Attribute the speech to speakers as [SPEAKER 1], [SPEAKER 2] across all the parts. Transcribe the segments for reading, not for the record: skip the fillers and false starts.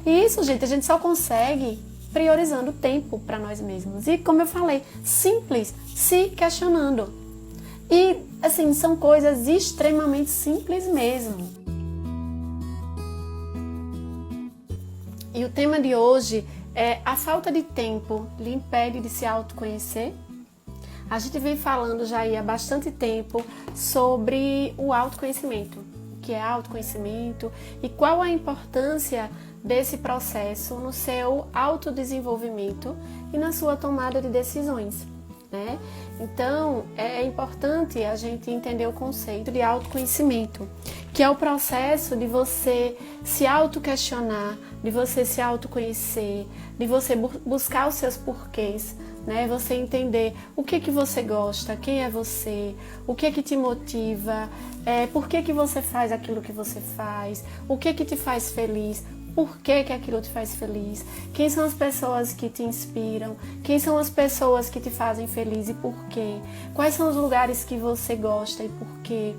[SPEAKER 1] E isso, gente, a gente só consegue priorizando tempo para nós mesmos. E como eu falei, simples, se questionando. E, assim, são coisas extremamente simples mesmo. E o tema de hoje é: a falta de tempo lhe impede de se autoconhecer? A gente vem falando já aí há bastante tempo sobre o autoconhecimento, o que é autoconhecimento e qual a importância desse processo no seu autodesenvolvimento e na sua tomada de decisões, né? Então, é importante a gente entender o conceito de autoconhecimento, que é o processo de você se auto-questionar, de você se autoconhecer, de você buscar os seus porquês, né? Você entender o que você gosta, quem é você, o que te motiva, por que você faz aquilo que você faz, o que te faz feliz, por que aquilo te faz feliz, quem são as pessoas que te inspiram, quem são as pessoas que te fazem feliz e por quê, quais são os lugares que você gosta e por quê,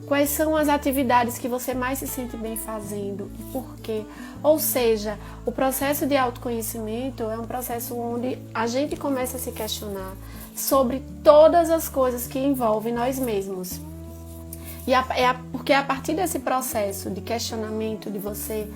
[SPEAKER 1] quais são as atividades que você mais se sente bem fazendo e por quê. Ou seja, o processo de autoconhecimento é um processo onde a gente começa a se questionar sobre todas as coisas que envolvem nós mesmos. E porque é a partir desse processo de questionamento, de você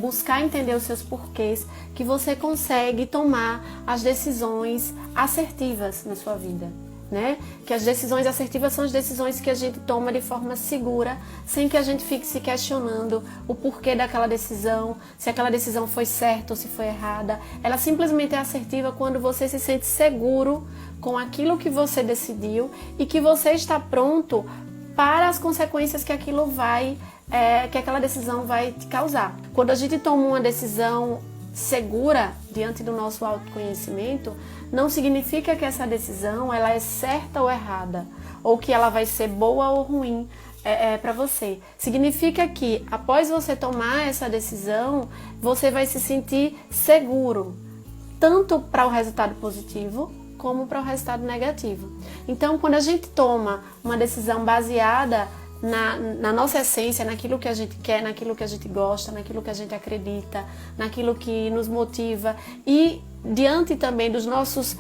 [SPEAKER 1] buscar entender os seus porquês, que você consegue tomar as decisões assertivas na sua vida, né? Que as decisões assertivas são as decisões que a gente toma de forma segura, sem que a gente fique se questionando o porquê daquela decisão, se aquela decisão foi certa ou se foi errada. Ela simplesmente é assertiva quando você se sente seguro com aquilo que você decidiu e que você está pronto para as consequências que que aquela decisão vai te causar. Quando a gente toma uma decisão segura diante do nosso autoconhecimento, não significa que essa decisão ela é certa ou errada, ou que ela vai ser boa ou ruim para você. Significa que após você tomar essa decisão, você vai se sentir seguro, tanto para o resultado positivo, como para o resultado negativo. Então, quando a gente toma uma decisão baseada na nossa essência, naquilo que a gente quer, naquilo que a gente gosta, naquilo que a gente acredita, naquilo que nos motiva e diante também dos nossos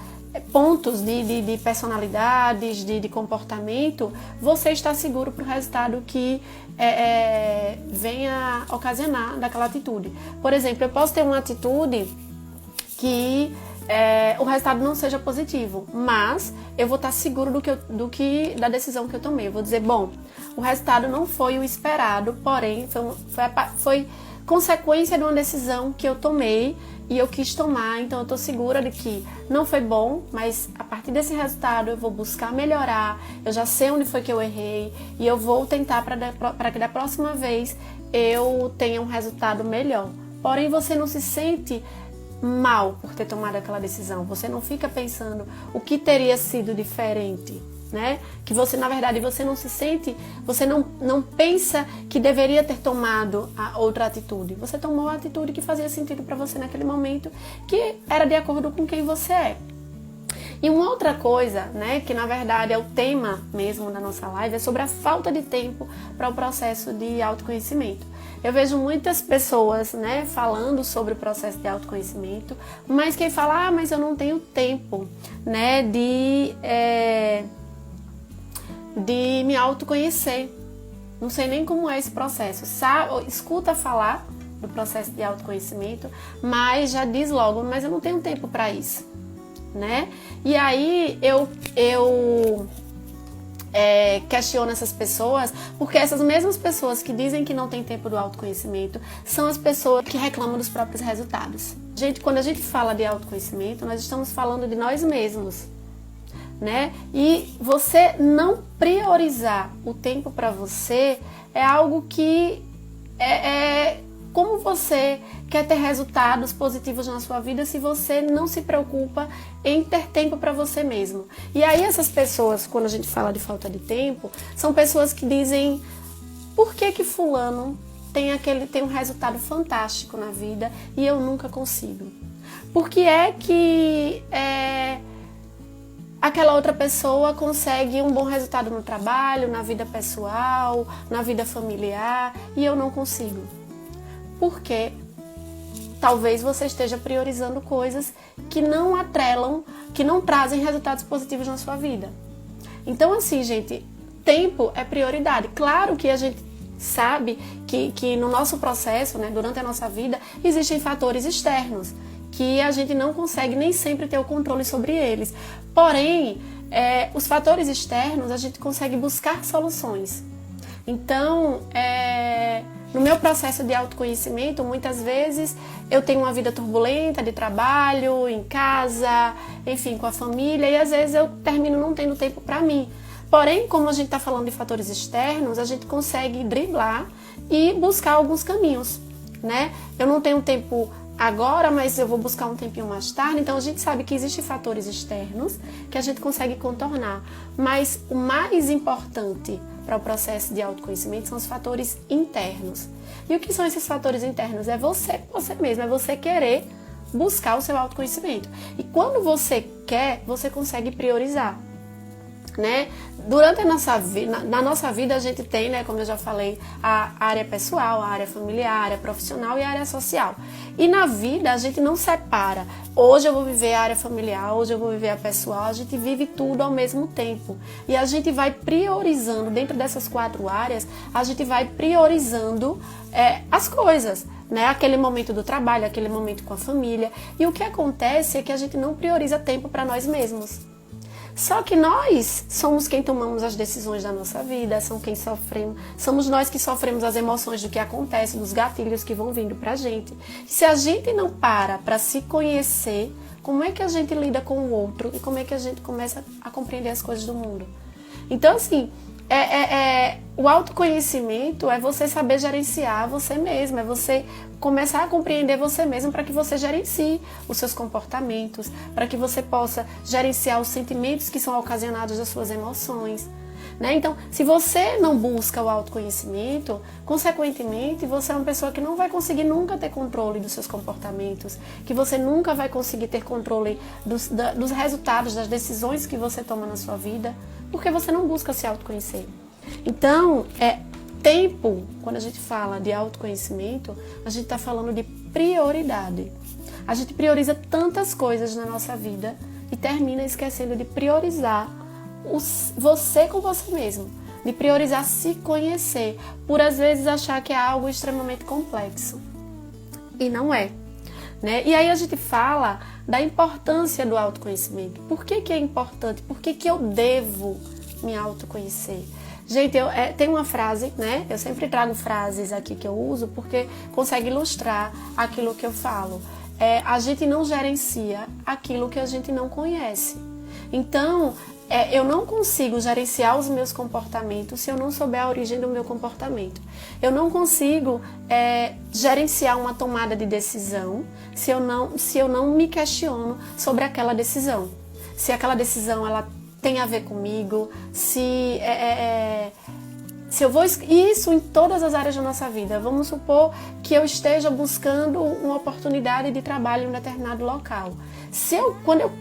[SPEAKER 1] pontos de personalidades, de comportamento, você está seguro para o resultado que venha ocasionar daquela atitude. Por exemplo, eu posso ter uma atitude que o resultado não seja positivo, mas eu vou estar seguro da decisão que eu tomei. Eu vou dizer, bom, o resultado não foi o esperado, porém foi consequência de uma decisão que eu tomei e eu quis tomar, então eu estou segura de que não foi bom, mas a partir desse resultado eu vou buscar melhorar, eu já sei onde foi que eu errei e eu vou tentar para que da próxima vez eu tenha um resultado melhor. Porém, você não se sente mal por ter tomado aquela decisão, você não fica pensando o que teria sido diferente, né? Que você, na verdade, você não se sente, você não pensa que deveria ter tomado a outra atitude, você tomou a atitude que fazia sentido para você naquele momento, que era de acordo com quem você é. E uma outra coisa, né, que na verdade é o tema mesmo da nossa live, é sobre a falta de tempo para o processo de autoconhecimento. Eu vejo muitas pessoas, né, falando sobre o processo de autoconhecimento, mas quem fala, mas eu não tenho tempo, né, de me autoconhecer. Não sei nem como é esse processo. Escuta falar do processo de autoconhecimento, mas já diz logo, mas eu não tenho tempo para isso, né? E aí eu questiono essas pessoas, porque essas mesmas pessoas que dizem que não tem tempo do autoconhecimento são as pessoas que reclamam dos próprios resultados. Gente, quando a gente fala de autoconhecimento, nós estamos falando de nós mesmos, né? E você não priorizar o tempo para você é algo que como você quer ter resultados positivos na sua vida se você não se preocupa em ter tempo para você mesmo. E aí essas pessoas, quando a gente fala de falta de tempo, são pessoas que dizem, por que fulano tem um resultado fantástico na vida e eu nunca consigo? Por que é que aquela outra pessoa consegue um bom resultado no trabalho, na vida pessoal, na vida familiar e eu não consigo? Porque talvez você esteja priorizando coisas que não atrelam, que não trazem resultados positivos na sua vida. Então, assim, gente, tempo é prioridade. Claro que a gente sabe que no nosso processo, né, durante a nossa vida, existem fatores externos que a gente não consegue nem sempre ter o controle sobre eles. Porém, os fatores externos, a gente consegue buscar soluções. Então, no meu processo de autoconhecimento, muitas vezes eu tenho uma vida turbulenta de trabalho, em casa, enfim, com a família, e às vezes eu termino não tendo tempo para mim. Porém, como a gente está falando de fatores externos, a gente consegue driblar e buscar alguns caminhos, né? Eu não tenho tempo agora, mas eu vou buscar um tempinho mais tarde. Então a gente sabe que existem fatores externos que a gente consegue contornar. Mas o mais importante para o processo de autoconhecimento são os fatores internos. E o que são esses fatores internos? É você mesmo, é você querer buscar o seu autoconhecimento. E quando você quer, você consegue priorizar, né? Durante a nossa vida, na nossa vida a gente tem, né, como eu já falei, a área pessoal, a área familiar, a área profissional e a área social. E na vida a gente não separa. Hoje eu vou viver a área familiar, hoje eu vou viver a pessoal, a gente vive tudo ao mesmo tempo. E a gente vai priorizando, dentro dessas 4 áreas, a gente vai priorizando as coisas, né? Aquele momento do trabalho, aquele momento com a família. E o que acontece é que a gente não prioriza tempo para nós mesmos. Só que nós somos quem tomamos as decisões da nossa vida, somos nós que sofremos as emoções do que acontece, dos gatilhos que vão vindo pra gente. Se a gente não para se conhecer, como é que a gente lida com o outro e como é que a gente começa a compreender as coisas do mundo? Então, assim, o autoconhecimento é você saber gerenciar você mesmo, é você começar a compreender você mesmo para que você gerencie os seus comportamentos, para que você possa gerenciar os sentimentos que são ocasionados das suas emoções, né? Então, se você não busca o autoconhecimento, consequentemente, você é uma pessoa que não vai conseguir nunca ter controle dos seus comportamentos, que você nunca vai conseguir ter controle dos resultados, das decisões que você toma na sua vida, porque você não busca se autoconhecer. Então, tempo, quando a gente fala de autoconhecimento, a gente está falando de prioridade. A gente prioriza tantas coisas na nossa vida e termina esquecendo de priorizar você com você mesmo, de priorizar se conhecer, por às vezes achar que é algo extremamente complexo. E não é, né? E aí a gente fala da importância do autoconhecimento. Por que é importante? Por que eu devo me autoconhecer? Gente, tem uma frase, né? Eu sempre trago frases aqui que eu uso porque consegue ilustrar aquilo que eu falo. A gente não gerencia aquilo que a gente não conhece. Então, eu não consigo gerenciar os meus comportamentos se eu não souber a origem do meu comportamento. Eu não consigo gerenciar uma tomada de decisão se eu não me questiono sobre aquela decisão. Se aquela decisão ela tem a ver comigo, se eu vou... Isso em todas as áreas da nossa vida. Vamos supor que eu esteja buscando uma oportunidade de trabalho em um determinado local. Quando eu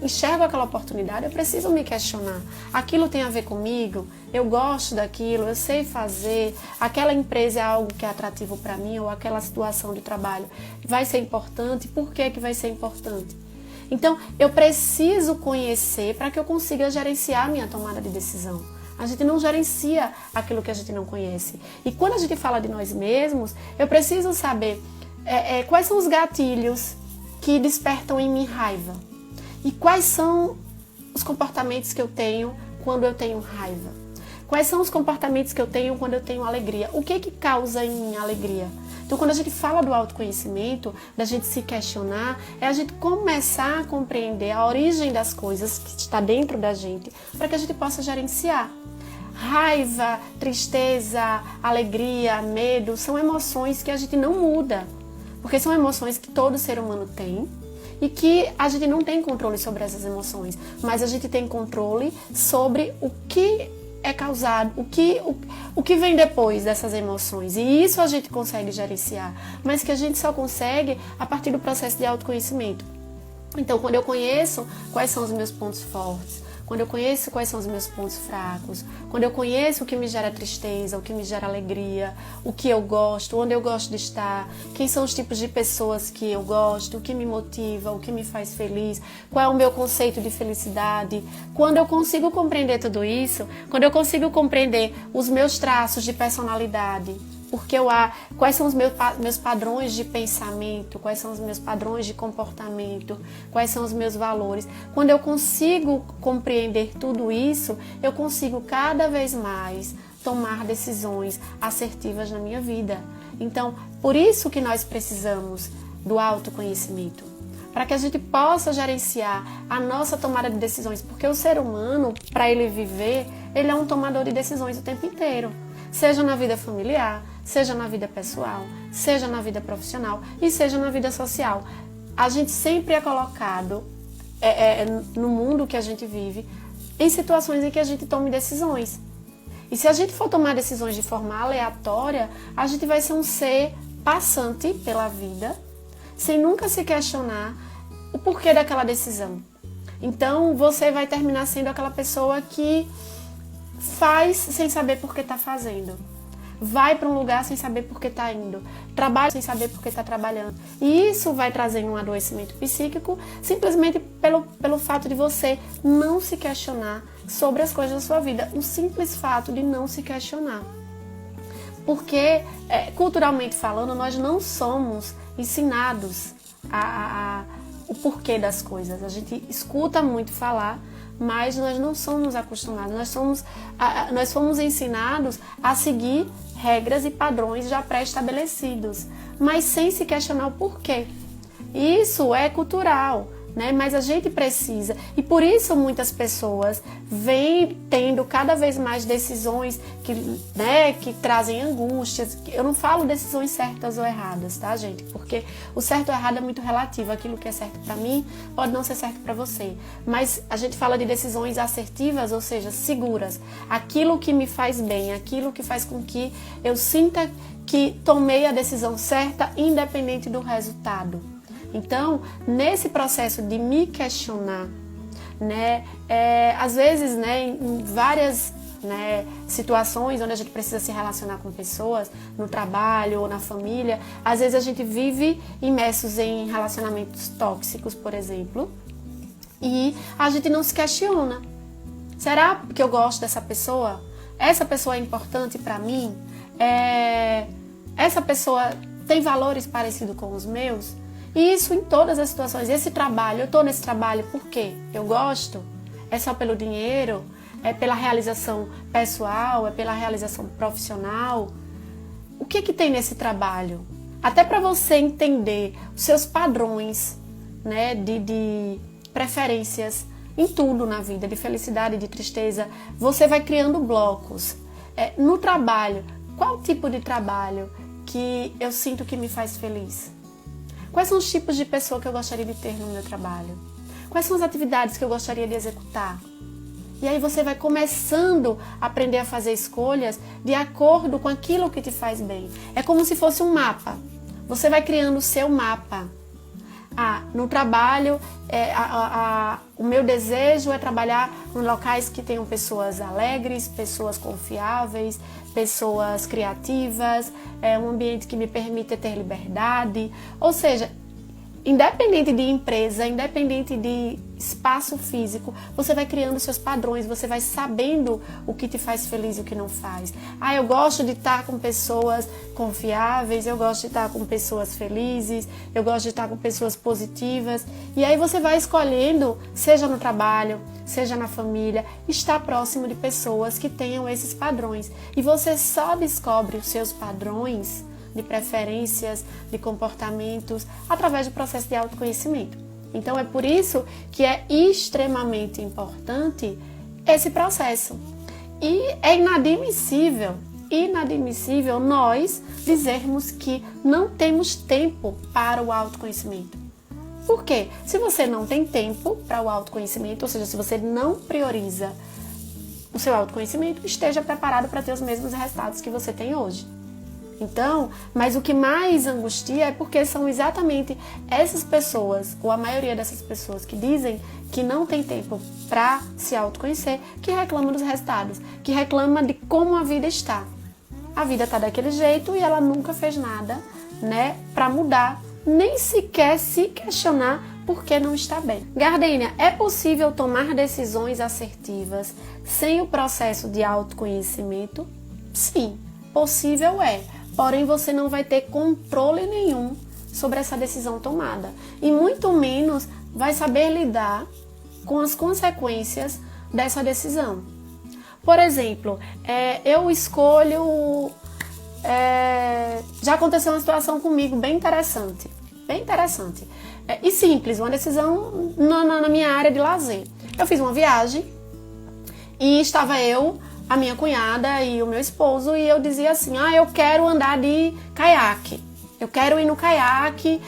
[SPEAKER 1] enxergo aquela oportunidade, eu preciso me questionar. Aquilo tem a ver comigo? Eu gosto daquilo? Eu sei fazer? Aquela empresa é algo que é atrativo para mim? Ou aquela situação de trabalho vai ser importante? Por que vai ser importante? Então, eu preciso conhecer para que eu consiga gerenciar a minha tomada de decisão. A gente não gerencia aquilo que a gente não conhece. E quando a gente fala de nós mesmos, eu preciso saber quais são os gatilhos que despertam em mim raiva. E quais são os comportamentos que eu tenho quando eu tenho raiva. Quais são os comportamentos que eu tenho quando eu tenho alegria. O que causa em mim alegria? Então, quando a gente fala do autoconhecimento, da gente se questionar, é a gente começar a compreender a origem das coisas que está dentro da gente, para que a gente possa gerenciar. Raiva, tristeza, alegria, medo, são emoções que a gente não muda, porque são emoções que todo ser humano tem e que a gente não tem controle sobre essas emoções, mas a gente tem controle sobre o que é causado, o que vem depois dessas emoções. E isso a gente consegue gerenciar, mas que a gente só consegue a partir do processo de autoconhecimento. Então, quando eu conheço quais são os meus pontos fortes, quando eu conheço quais são os meus pontos fracos, quando eu conheço o que me gera tristeza, o que me gera alegria, o que eu gosto, onde eu gosto de estar, quem são os tipos de pessoas que eu gosto, o que me motiva, o que me faz feliz, qual é o meu conceito de felicidade. Quando eu consigo compreender tudo isso, quando eu consigo compreender os meus traços de personalidade, porque quais são os meus padrões de pensamento, quais são os meus padrões de comportamento, quais são os meus valores. Quando eu consigo compreender tudo isso, eu consigo cada vez mais tomar decisões assertivas na minha vida. Então, por isso que nós precisamos do autoconhecimento, para que a gente possa gerenciar a nossa tomada de decisões, porque o ser humano, para ele viver, ele é um tomador de decisões o tempo inteiro, seja na vida familiar, seja na vida pessoal, seja na vida profissional e seja na vida social. A gente sempre é colocado no mundo que a gente vive em situações em que a gente tome decisões. E se a gente for tomar decisões de forma aleatória, a gente vai ser um ser passante pela vida, sem nunca se questionar o porquê daquela decisão. Então você vai terminar sendo aquela pessoa que faz sem saber por que está fazendo. Vai para um lugar sem saber por que está indo, trabalha sem saber por que está trabalhando. E isso vai trazendo um adoecimento psíquico simplesmente pelo fato de você não se questionar sobre as coisas da sua vida. Um simples fato de não se questionar. Porque, culturalmente falando, nós não somos ensinados o porquê das coisas. A gente escuta muito falar, mas nós não somos acostumados. Nós fomos ensinados a seguir regras e padrões já pré-estabelecidos, mas sem se questionar o porquê. Isso é cultural, né? Mas a gente precisa, e por isso muitas pessoas vêm tendo cada vez mais decisões que trazem angústias. Eu não falo decisões certas ou erradas, tá, gente? Porque o certo ou errado é muito relativo. Aquilo que é certo para mim pode não ser certo para você. Mas a gente fala de decisões assertivas, ou seja, seguras. Aquilo que me faz bem, aquilo que faz com que eu sinta que tomei a decisão certa, independente do resultado. Então, nesse processo de me questionar, né, às vezes, né, em várias, né, situações onde a gente precisa se relacionar com pessoas, no trabalho ou na família, às vezes a gente vive imersos em relacionamentos tóxicos, por exemplo, e a gente não se questiona. Será que eu gosto dessa pessoa? Essa pessoa é importante para mim? Essa pessoa tem valores parecidos com os meus? E isso em todas as situações. Esse trabalho, eu estou nesse trabalho por quê? Eu gosto? É só pelo dinheiro? É pela realização pessoal? É pela realização profissional? O que tem nesse trabalho? Até para você entender os seus padrões, né, de preferências em tudo na vida, de felicidade, de tristeza, você vai criando blocos. No trabalho, qual tipo de trabalho que eu sinto que me faz feliz? Quais são os tipos de pessoa que eu gostaria de ter no meu trabalho? Quais são as atividades que eu gostaria de executar? E aí você vai começando a aprender a fazer escolhas de acordo com aquilo que te faz bem. É como se fosse um mapa. Você vai criando o seu mapa. No trabalho, o meu desejo é trabalhar em locais que tenham pessoas alegres, pessoas confiáveis, pessoas criativas, um ambiente que me permita ter liberdade. Ou seja, independente de empresa, independente de espaço físico, você vai criando seus padrões, você vai sabendo o que te faz feliz e o que não faz. Eu gosto de estar com pessoas confiáveis, eu gosto de estar com pessoas felizes, eu gosto de estar com pessoas positivas. E aí você vai escolhendo, seja no trabalho, seja na família, estar próximo de pessoas que tenham esses padrões. E você só descobre os seus padrões de preferências, de comportamentos, através do processo de autoconhecimento. Então é por isso que é extremamente importante esse processo. E é inadmissível nós dizermos que não temos tempo para o autoconhecimento. Por quê? Se você não tem tempo para o autoconhecimento, ou seja, se você não prioriza o seu autoconhecimento, esteja preparado para ter os mesmos resultados que você tem hoje. Então, mas o que mais angustia é porque são exatamente essas pessoas, ou a maioria dessas pessoas que dizem que não tem tempo para se autoconhecer, que reclamam dos resultados, que reclamam de como a vida está. A vida está daquele jeito e ela nunca fez nada, né, para mudar, nem sequer se questionar por que não está bem. Gardênia, é possível tomar decisões assertivas sem o processo de autoconhecimento? Sim, possível é. Porém, você não vai ter controle nenhum sobre essa decisão tomada. E muito menos vai saber lidar com as consequências dessa decisão. Por exemplo, eu escolho... já aconteceu uma situação comigo bem interessante. E simples, uma decisão na minha área de lazer. Eu fiz uma viagem e estava eu, a minha cunhada e o meu esposo, e eu dizia assim, eu quero andar de caiaque, eu quero ir no caiaque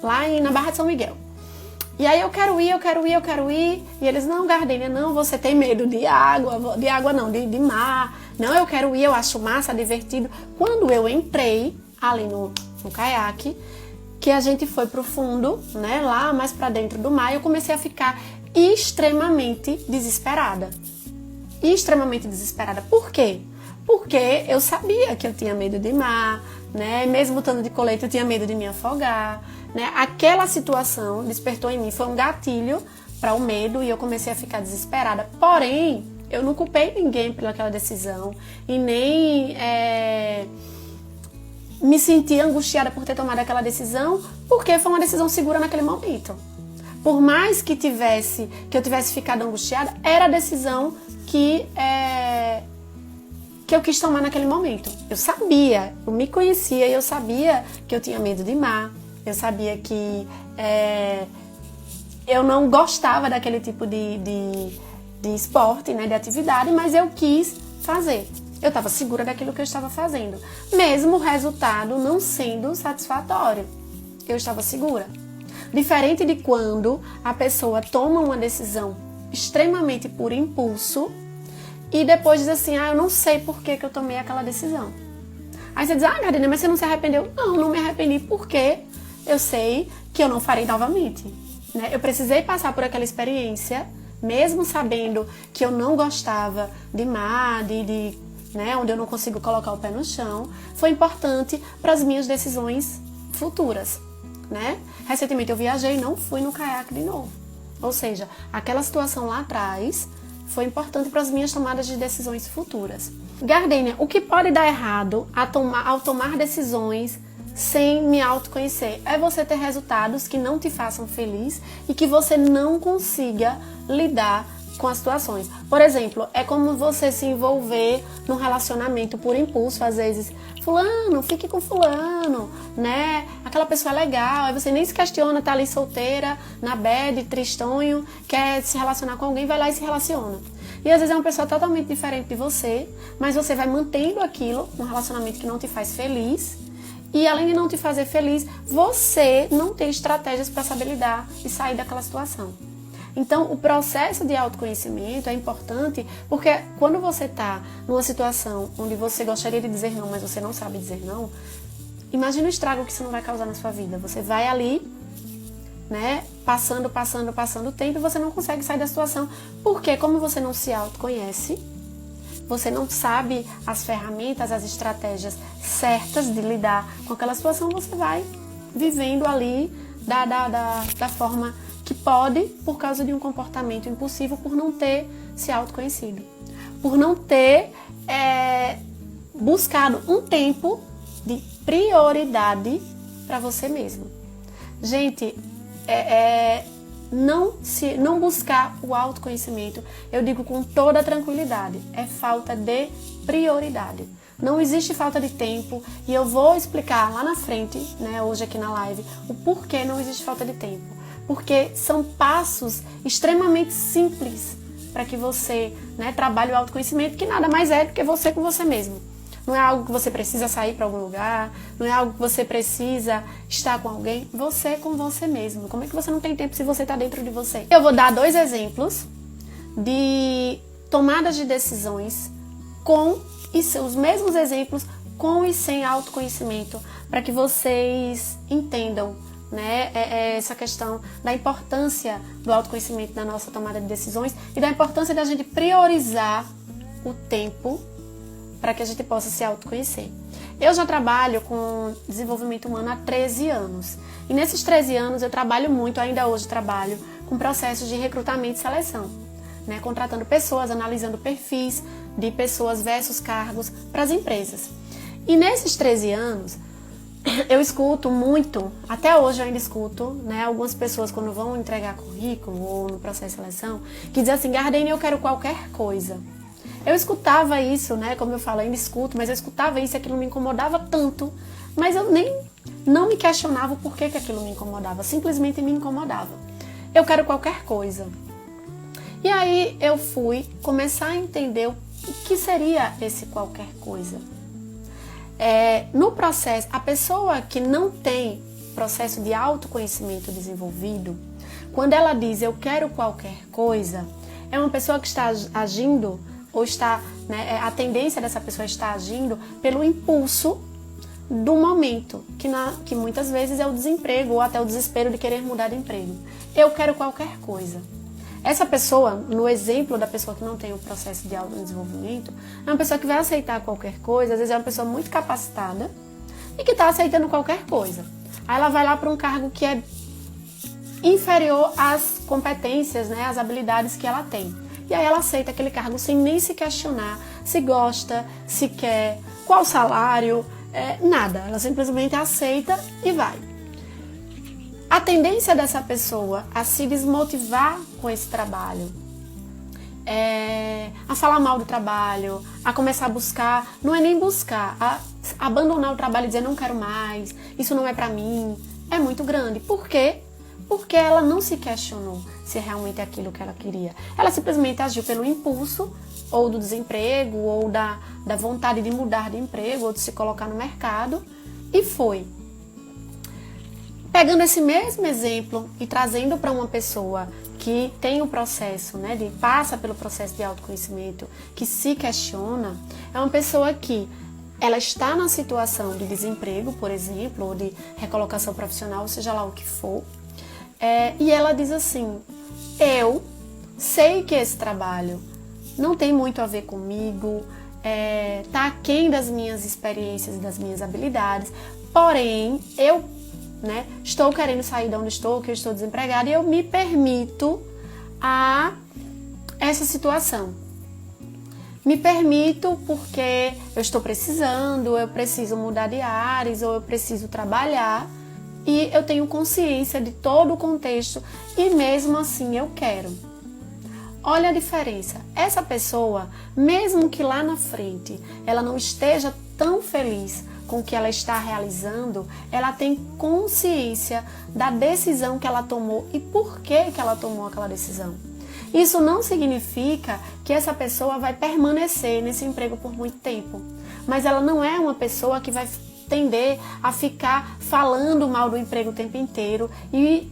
[SPEAKER 1] lá na Barra de São Miguel. E aí eu quero ir, e eles, não, Gardênia, não, você tem medo de água não, de mar, não, eu quero ir, eu acho massa, divertido. Quando eu entrei ali no caiaque, que a gente foi pro fundo, né, lá mais pra dentro do mar, eu comecei a ficar extremamente desesperada. Por quê? Porque eu sabia que eu tinha medo de mar, né? Mesmo estando de colete, eu tinha medo de me afogar, né? Aquela situação despertou em mim, foi um gatilho para o medo e eu comecei a ficar desesperada. Porém, eu não culpei ninguém pelaquela decisão e nem me senti angustiada por ter tomado aquela decisão, porque foi uma decisão segura naquele momento. Por mais que eu tivesse ficado angustiada, era a decisão que eu quis tomar naquele momento. Eu sabia, eu me conhecia e eu sabia que eu tinha medo de mar, eu sabia que eu não gostava daquele tipo de esporte, né, de atividade, mas eu quis fazer. Eu estava segura daquilo que eu estava fazendo, mesmo o resultado não sendo satisfatório. Eu estava segura. Diferente de quando a pessoa toma uma decisão extremamente por impulso e depois diz assim, eu não sei por que eu tomei aquela decisão. Aí você diz, Gardênia, mas você não se arrependeu? Não me arrependi porque eu sei que eu não farei novamente. Né? Eu precisei passar por aquela experiência, mesmo sabendo que eu não gostava de mar, né, onde eu não consigo colocar o pé no chão, foi importante para as minhas decisões futuras. Né? Recentemente eu viajei e não fui no caiaque de novo. Ou seja, aquela situação lá atrás foi importante para as minhas tomadas de decisões futuras. Gardênia, o que pode dar errado ao tomar decisões sem me autoconhecer? É você ter resultados que não te façam feliz e que você não consiga lidar com as situações. Por exemplo, é como você se envolver num relacionamento por impulso, às vezes, fulano, fique com fulano, né? Aquela pessoa é legal, aí você nem se questiona, tá ali solteira, na bad, tristonho, quer se relacionar com alguém, vai lá e se relaciona. E às vezes é uma pessoa totalmente diferente de você, mas você vai mantendo aquilo, um relacionamento que não te faz feliz, e além de não te fazer feliz, você não tem estratégias para saber lidar e sair daquela situação. Então, o processo de autoconhecimento é importante porque quando você está numa situação onde você gostaria de dizer não, mas você não sabe dizer não, imagina o estrago que isso não vai causar na sua vida. Você vai ali, né, passando o tempo e você não consegue sair da situação. Porque como você não se autoconhece, você não sabe as ferramentas, as estratégias certas de lidar com aquela situação, você vai vivendo ali da forma que pode, por causa de um comportamento impulsivo, por não ter se autoconhecido, por não ter buscado um tempo de prioridade para você mesmo. Gente, não buscar o autoconhecimento, eu digo com toda tranquilidade, é falta de prioridade. Não existe falta de tempo e eu vou explicar lá na frente, né, hoje aqui na live, o porquê não existe falta de tempo. Porque são passos extremamente simples para que você, né, trabalhe o autoconhecimento, que nada mais é do que você com você mesmo. Não é algo que você precisa sair para algum lugar, não é algo que você precisa estar com alguém, você com você mesmo. Como é que você não tem tempo se você está dentro de você? Eu vou dar 2 exemplos de tomadas de decisões com os mesmos exemplos com e sem autoconhecimento, para que vocês entendam, né, essa questão da importância do autoconhecimento na nossa tomada de decisões e da importância da gente priorizar o tempo para que a gente possa se autoconhecer. Eu já trabalho com desenvolvimento humano há 13 anos. E nesses 13 anos eu trabalho muito, ainda hoje trabalho, com processos de recrutamento e seleção, né? Contratando pessoas, analisando perfis de pessoas versus cargos para as empresas. E nesses 13 anos, eu escuto muito, até hoje eu ainda escuto, né, algumas pessoas quando vão entregar currículo ou no processo de seleção, que dizem assim, Gardene, eu quero qualquer coisa. Eu escutava isso, né, como eu falo, ainda escuto, mas eu escutava isso e aquilo me incomodava tanto, mas eu não me questionava o porquê que aquilo me incomodava, simplesmente me incomodava. Eu quero qualquer coisa. E aí eu fui começar a entender o que seria esse qualquer coisa. No processo, a pessoa que não tem processo de autoconhecimento desenvolvido, quando ela diz eu quero qualquer coisa, é uma pessoa que está agindo, ou está, né, a tendência dessa pessoa está agindo pelo impulso do momento, que muitas vezes é o desemprego ou até o desespero de querer mudar de emprego. Eu quero qualquer coisa. Essa pessoa, no exemplo da pessoa que não tem o processo de autodesenvolvimento, é uma pessoa que vai aceitar qualquer coisa, às vezes é uma pessoa muito capacitada e que está aceitando qualquer coisa. Aí ela vai lá para um cargo que é inferior às competências, né, às habilidades que ela tem. E aí ela aceita aquele cargo sem nem se questionar se gosta, se quer, qual salário, nada. Ela simplesmente aceita e vai. A tendência dessa pessoa a se desmotivar com esse trabalho, a falar mal do trabalho, a começar a buscar, não é nem buscar, a abandonar o trabalho e dizer não quero mais, isso não é pra mim, é muito grande. Por quê? Porque ela não se questionou se realmente é aquilo que ela queria. Ela simplesmente agiu pelo impulso, ou do desemprego, ou da vontade de mudar de emprego, ou de se colocar no mercado, e foi. Pegando esse mesmo exemplo e trazendo para uma pessoa que tem o processo, né, passa pelo processo de autoconhecimento, que se questiona, é uma pessoa que ela está na situação de desemprego, por exemplo, ou de recolocação profissional, seja lá o que for, e ela diz assim, eu sei que esse trabalho não tem muito a ver comigo, tá aquém das minhas experiências e das minhas habilidades, porém, eu, né, estou querendo sair de onde estou, que eu estou desempregada, e eu me permito a essa situação. Me permito porque eu estou precisando, eu preciso mudar de áreas, ou eu preciso trabalhar, e eu tenho consciência de todo o contexto, e mesmo assim eu quero. Olha a diferença. Essa pessoa, mesmo que lá na frente ela não esteja tão feliz com o que ela está realizando, ela tem consciência da decisão que ela tomou e por que ela tomou aquela decisão. Isso não significa que essa pessoa vai permanecer nesse emprego por muito tempo, mas ela não é uma pessoa que vai tender a ficar falando mal do emprego o tempo inteiro e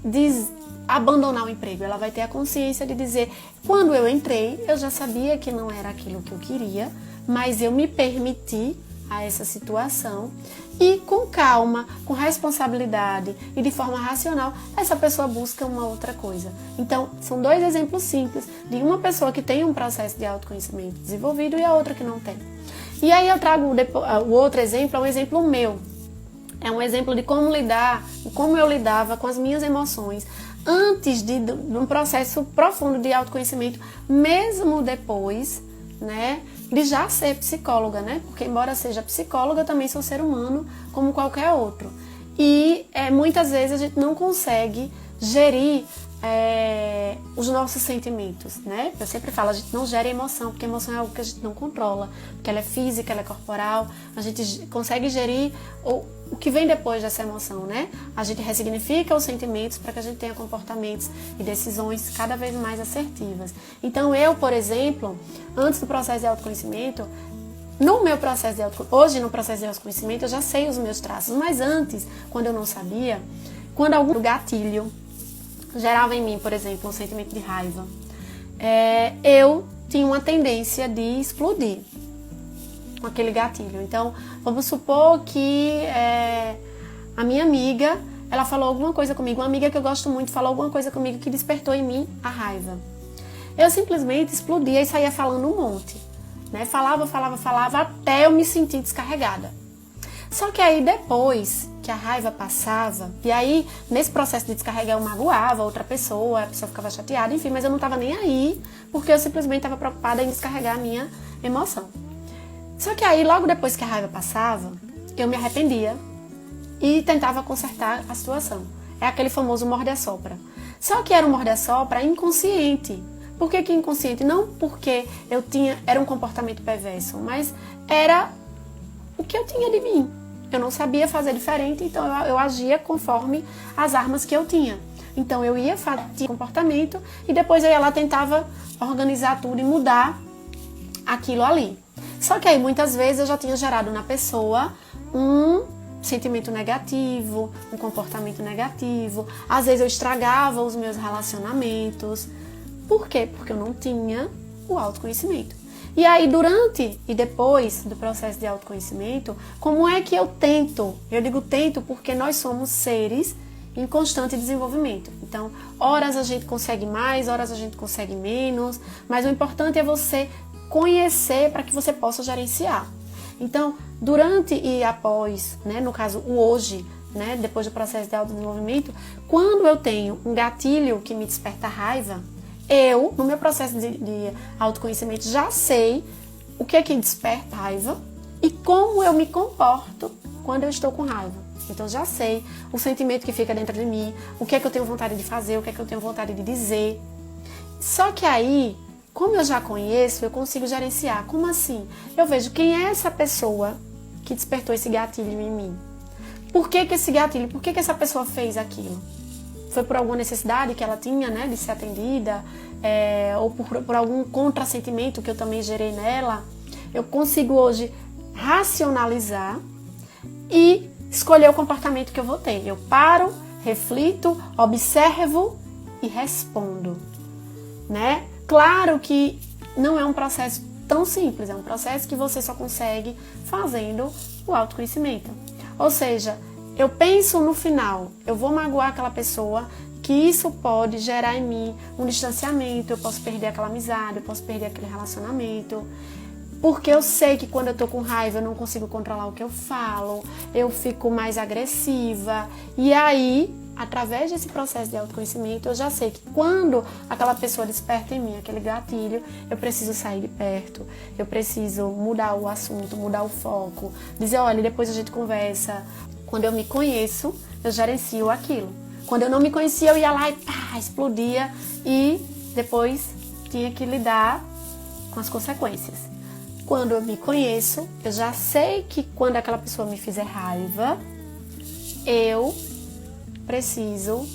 [SPEAKER 1] abandonar o emprego. Ela vai ter a consciência de dizer, quando eu entrei, eu já sabia que não era aquilo que eu queria, mas eu me permiti a essa situação e com calma, com responsabilidade e de forma racional, essa pessoa busca uma outra coisa. Então, são dois exemplos simples de uma pessoa que tem um processo de autoconhecimento desenvolvido e a outra que não tem. E aí eu trago o outro exemplo, é um exemplo meu. É um exemplo de como eu lidava com as minhas emoções antes de um processo profundo de autoconhecimento, mesmo depois, né, de já ser psicóloga, né? Porque embora seja psicóloga, eu também sou ser humano como qualquer outro. E muitas vezes a gente não consegue gerir os nossos sentimentos, né? Eu sempre falo, a gente não gera emoção, porque emoção é algo que a gente não controla, porque ela é física, ela é corporal, a gente consegue gerir o que vem depois dessa emoção, né? A gente ressignifica os sentimentos para que a gente tenha comportamentos e decisões cada vez mais assertivas. Então eu, por exemplo, antes do processo de autoconhecimento, hoje no processo de autoconhecimento eu já sei os meus traços, mas antes, quando eu não sabia, quando algum gatilho gerava em mim, por exemplo, um sentimento de raiva, eu tinha uma tendência de explodir. com aquele gatilho. Então, vamos supor que a minha amiga, ela falou alguma coisa comigo, uma amiga que eu gosto muito falou alguma coisa comigo que despertou em mim a raiva. Eu simplesmente explodia e saía falando um monte, né? Falava até eu me sentir descarregada. Só que aí depois que a raiva passava, e aí nesse processo de descarregar eu magoava outra pessoa, a pessoa ficava chateada, enfim, mas eu não estava nem aí, porque eu simplesmente estava preocupada em descarregar a minha emoção. Só que aí logo depois que a raiva passava, eu me arrependia e tentava consertar a situação. É aquele famoso morde-a-sopra. Só que era um morde-a-sopra inconsciente. Por que inconsciente? Não porque era um comportamento perverso, mas era o que eu tinha de mim. Eu não sabia fazer diferente, então eu agia conforme as armas que eu tinha. Então eu ia fazer comportamento e depois eu ia lá, tentava organizar tudo e mudar aquilo ali. Só que aí muitas vezes eu já tinha gerado na pessoa um sentimento negativo, um comportamento negativo. Às vezes eu estragava os meus relacionamentos. Por quê? Porque eu não tinha o autoconhecimento. E aí, durante e depois do processo de autoconhecimento, como é que eu tento? Eu digo tento porque nós somos seres em constante desenvolvimento. Então, horas a gente consegue mais, horas a gente consegue menos, mas o importante é você conhecer para que você possa gerenciar. Então, durante e após, né, no caso, o hoje, né, depois do processo de autodesenvolvimento, quando eu tenho um gatilho que me desperta raiva, eu, no meu processo de autoconhecimento, já sei o que é que desperta raiva e como eu me comporto quando eu estou com raiva. Então, já sei o sentimento que fica dentro de mim, o que é que eu tenho vontade de fazer, o que é que eu tenho vontade de dizer. Só que aí, como eu já conheço, eu consigo gerenciar. Como assim? Eu vejo quem é essa pessoa que despertou esse gatilho em mim. Por que esse gatilho? Por que essa pessoa fez aquilo? Foi por alguma necessidade que ela tinha, né, de ser atendida, ou por algum contrassentimento que eu também gerei nela. Eu consigo hoje racionalizar e escolher o comportamento que eu vou ter. Eu paro, reflito, observo e respondo, né? Claro que não é um processo tão simples, é um processo que você só consegue fazendo o autoconhecimento. Ou seja, eu penso no final, eu vou magoar aquela pessoa, que isso pode gerar em mim um distanciamento, eu posso perder aquela amizade, eu posso perder aquele relacionamento, porque eu sei que quando eu tô com raiva eu não consigo controlar o que eu falo, eu fico mais agressiva, e aí, através desse processo de autoconhecimento, eu já sei que quando aquela pessoa desperta em mim aquele gatilho, eu preciso sair de perto, eu preciso mudar o assunto, mudar o foco, dizer, olha, depois a gente conversa. Quando eu me conheço, eu gerencio aquilo. Quando eu não me conhecia, eu ia lá e pá, explodia e depois tinha que lidar com as consequências. Quando eu me conheço, eu já sei que quando aquela pessoa me fizer raiva, eu preciso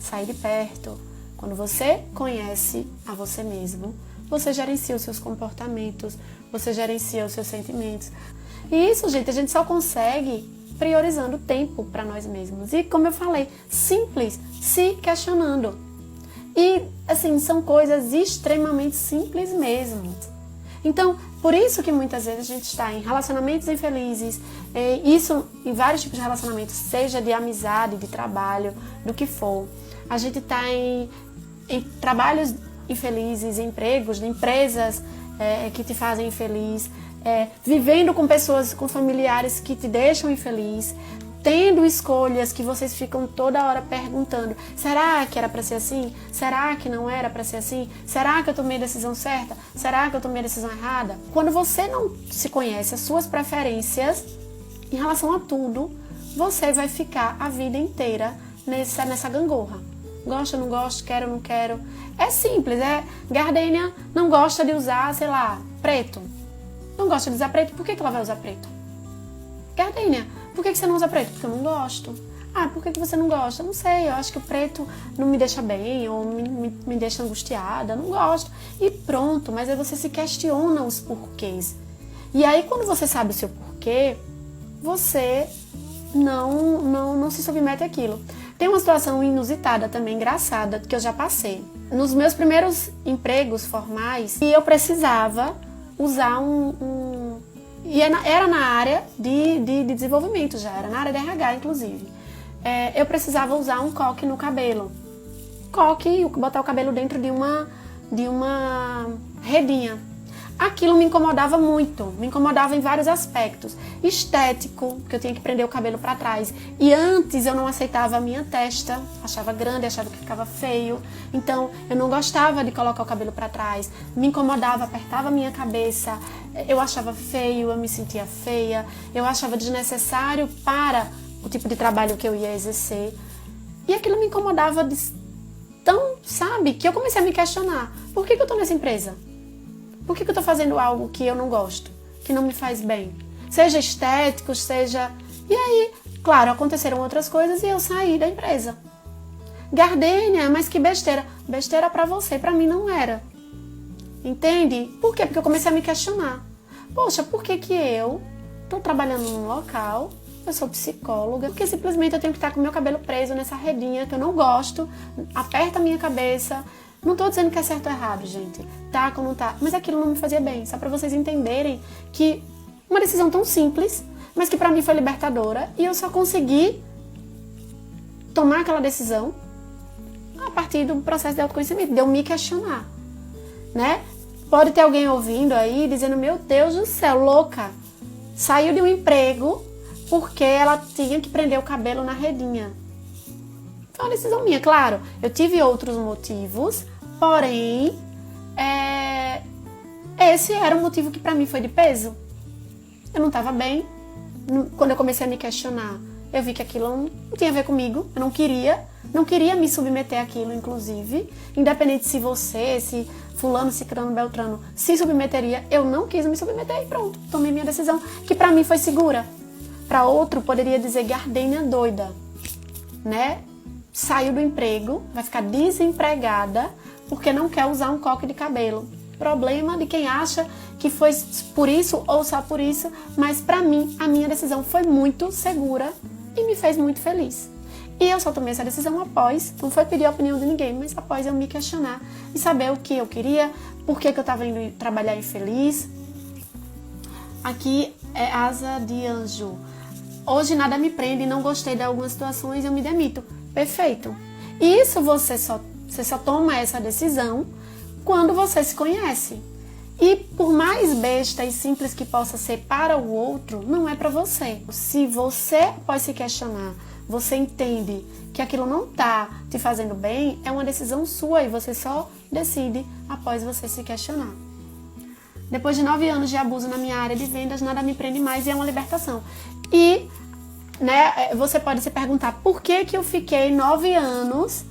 [SPEAKER 1] sair de perto. Quando você conhece a você mesmo, você gerencia os seus comportamentos, você gerencia os seus sentimentos. E isso, gente, a gente só consegue priorizando tempo para nós mesmos. E, como eu falei, simples, se questionando. E, assim, são coisas extremamente simples mesmo. Então, por isso que muitas vezes a gente está em relacionamentos infelizes, isso em vários tipos de relacionamentos, seja de amizade, de trabalho, do que for. A gente está em trabalhos infelizes, empregos, de empresas que te fazem infeliz, vivendo com pessoas, com familiares que te deixam infeliz, tendo escolhas que vocês ficam toda hora perguntando, será que era para ser assim? Será que não era para ser assim? Será que eu tomei a decisão certa? Será que eu tomei a decisão errada? Quando você não se conhece, as suas preferências em relação a tudo, você vai ficar a vida inteira nessa gangorra. Gosto, não gosto, quero, não quero. É simples, Gardênia não gosta de usar, sei lá, preto. Não gosta de usar preto, por que ela vai usar preto? Gardênia, por que você não usa preto? Porque eu não gosto. Ah, por que você não gosta? Não sei, eu acho que o preto não me deixa bem, ou me deixa angustiada, não gosto. E pronto, mas aí você se questiona os porquês. E aí quando você sabe o seu porquê, você não se submete àquilo. Tem uma situação inusitada também, engraçada, que eu já passei. Nos meus primeiros empregos formais, eu precisava usar E era na área de desenvolvimento já, era na área de RH, inclusive. Eu precisava usar um coque no cabelo. Coque, botar o cabelo dentro de uma redinha. Aquilo me incomodava muito, me incomodava em vários aspectos. Estético, que eu tinha que prender o cabelo para trás. E antes eu não aceitava a minha testa, achava grande, achava que ficava feio. Então eu não gostava de colocar o cabelo para trás. Me incomodava, apertava a minha cabeça. Eu achava feio, eu me sentia feia. Eu achava desnecessário para o tipo de trabalho que eu ia exercer. E aquilo me incomodava tão, sabe, que eu comecei a me questionar. Por que eu estou nessa empresa? Por que eu estou fazendo algo que eu não gosto, que não me faz bem? Seja estético, seja... E aí, claro, aconteceram outras coisas e eu saí da empresa. Gardênia, mas que besteira. Besteira pra você, pra mim não era. Entende? Por quê? Porque eu comecei a me questionar. Poxa, por que eu estou trabalhando num local, eu sou psicóloga, porque simplesmente eu tenho que estar com o meu cabelo preso nessa redinha que eu não gosto, aperta a minha cabeça... Não estou dizendo que é certo ou errado, gente. Tá ou não tá. Mas aquilo não me fazia bem. Só para vocês entenderem que uma decisão tão simples, mas que para mim foi libertadora. E eu só consegui tomar aquela decisão a partir do processo de autoconhecimento. De eu me questionar. Né? Pode ter alguém ouvindo aí dizendo, meu Deus do céu, louca. Saiu de um emprego porque ela tinha que prender o cabelo na redinha. Foi uma decisão minha, claro. Eu tive outros motivos, porém, esse era um motivo que pra mim foi de peso. Eu não estava bem. Quando eu comecei a me questionar, eu vi que aquilo não tinha a ver comigo. Eu não queria me submeter àquilo, inclusive. Independente se você, se fulano, cicrano, beltrano se submeteria, eu não quis me submeter e pronto. Tomei minha decisão, que pra mim foi segura. Pra outro, poderia dizer gardênia doida, né? Saiu do emprego, vai ficar desempregada porque não quer usar um coque de cabelo. Problema de quem acha que foi por isso ou só por isso, mas pra mim, a minha decisão foi muito segura e me fez muito feliz. E eu só tomei essa decisão após, não foi pedir a opinião de ninguém, mas após eu me questionar e saber o que eu queria, por que eu estava indo trabalhar infeliz. Aqui é asa de anjo. Hoje nada me prende, não gostei de algumas situações, eu me demito. Perfeito. Isso você só toma essa decisão quando você se conhece. E por mais besta e simples que possa ser para o outro, não é para você. Se você, após se questionar, você entende que aquilo não está te fazendo bem, é uma decisão sua e você só decide após você se questionar. Depois de 9 anos de abuso na minha área de vendas, nada me prende mais e é uma libertação. E você pode se perguntar por que eu fiquei 9 anos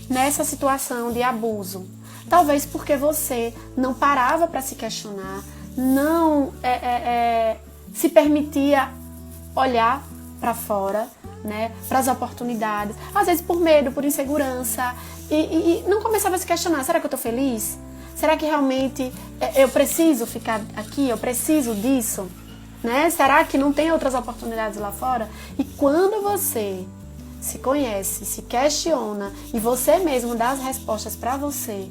[SPEAKER 1] nessa situação de abuso. Talvez porque você não parava para se questionar, não se permitia olhar para fora, né, para as oportunidades, às vezes por medo, por insegurança, e não começava a se questionar, será que eu estou feliz? Será que realmente eu preciso ficar aqui? Eu preciso disso? Né? Será que não tem outras oportunidades lá fora? E quando você se conhece, se questiona e você mesmo dá as respostas para você,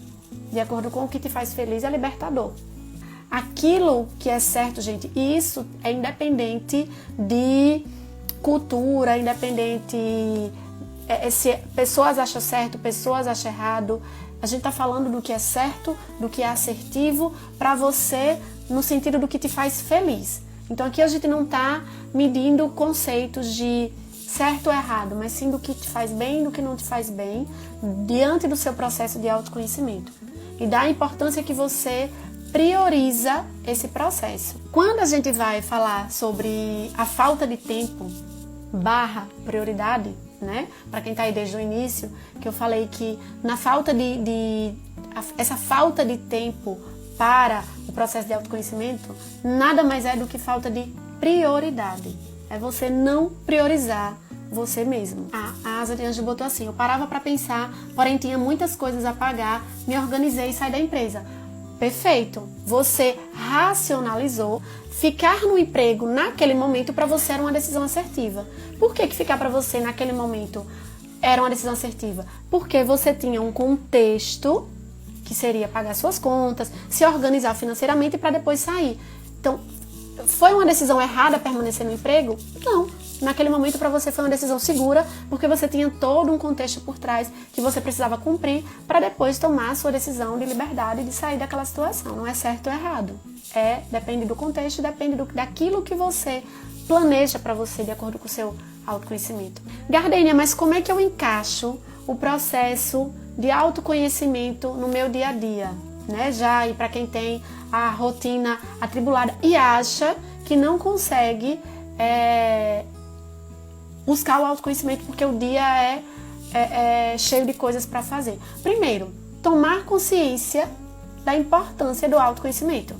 [SPEAKER 1] de acordo com o que te faz feliz, é libertador. Aquilo que é certo, gente, isso é independente de cultura, independente se pessoas acham certo, pessoas acham errado. A gente tá falando do que é certo, do que é assertivo para você, no sentido do que te faz feliz. Então aqui a gente não está medindo conceitos de certo ou errado, mas sim do que te faz bem e do que não te faz bem, diante do seu processo de autoconhecimento. E da importância que você prioriza esse processo. Quando a gente vai falar sobre a falta de tempo / prioridade, né? Para quem está aí desde o início, que eu falei que na falta essa falta de tempo para o processo de autoconhecimento, nada mais é do que falta de prioridade. É você não priorizar você mesmo. A Asa de Anjo botou assim: eu parava para pensar, porém tinha muitas coisas a pagar, me organizei e saí da empresa. Perfeito. Você racionalizou. Ficar no emprego naquele momento para você era uma decisão assertiva. Por que ficar para você naquele momento era uma decisão assertiva? Porque você tinha um contexto que seria pagar suas contas, se organizar financeiramente para depois sair. Então, foi uma decisão errada permanecer no emprego? Não. Naquele momento para você foi uma decisão segura, porque você tinha todo um contexto por trás que você precisava cumprir para depois tomar a sua decisão de liberdade de sair daquela situação. Não é certo ou errado. Depende do contexto, depende daquilo que você planeja para você de acordo com o seu autoconhecimento. Gardênia, mas como é que eu encaixo o processo de autoconhecimento no meu dia a dia? Né? Já, e para quem tem a rotina atribulada e acha que não consegue buscar o autoconhecimento porque o dia é cheio de coisas para fazer. Primeiro, tomar consciência da importância do autoconhecimento.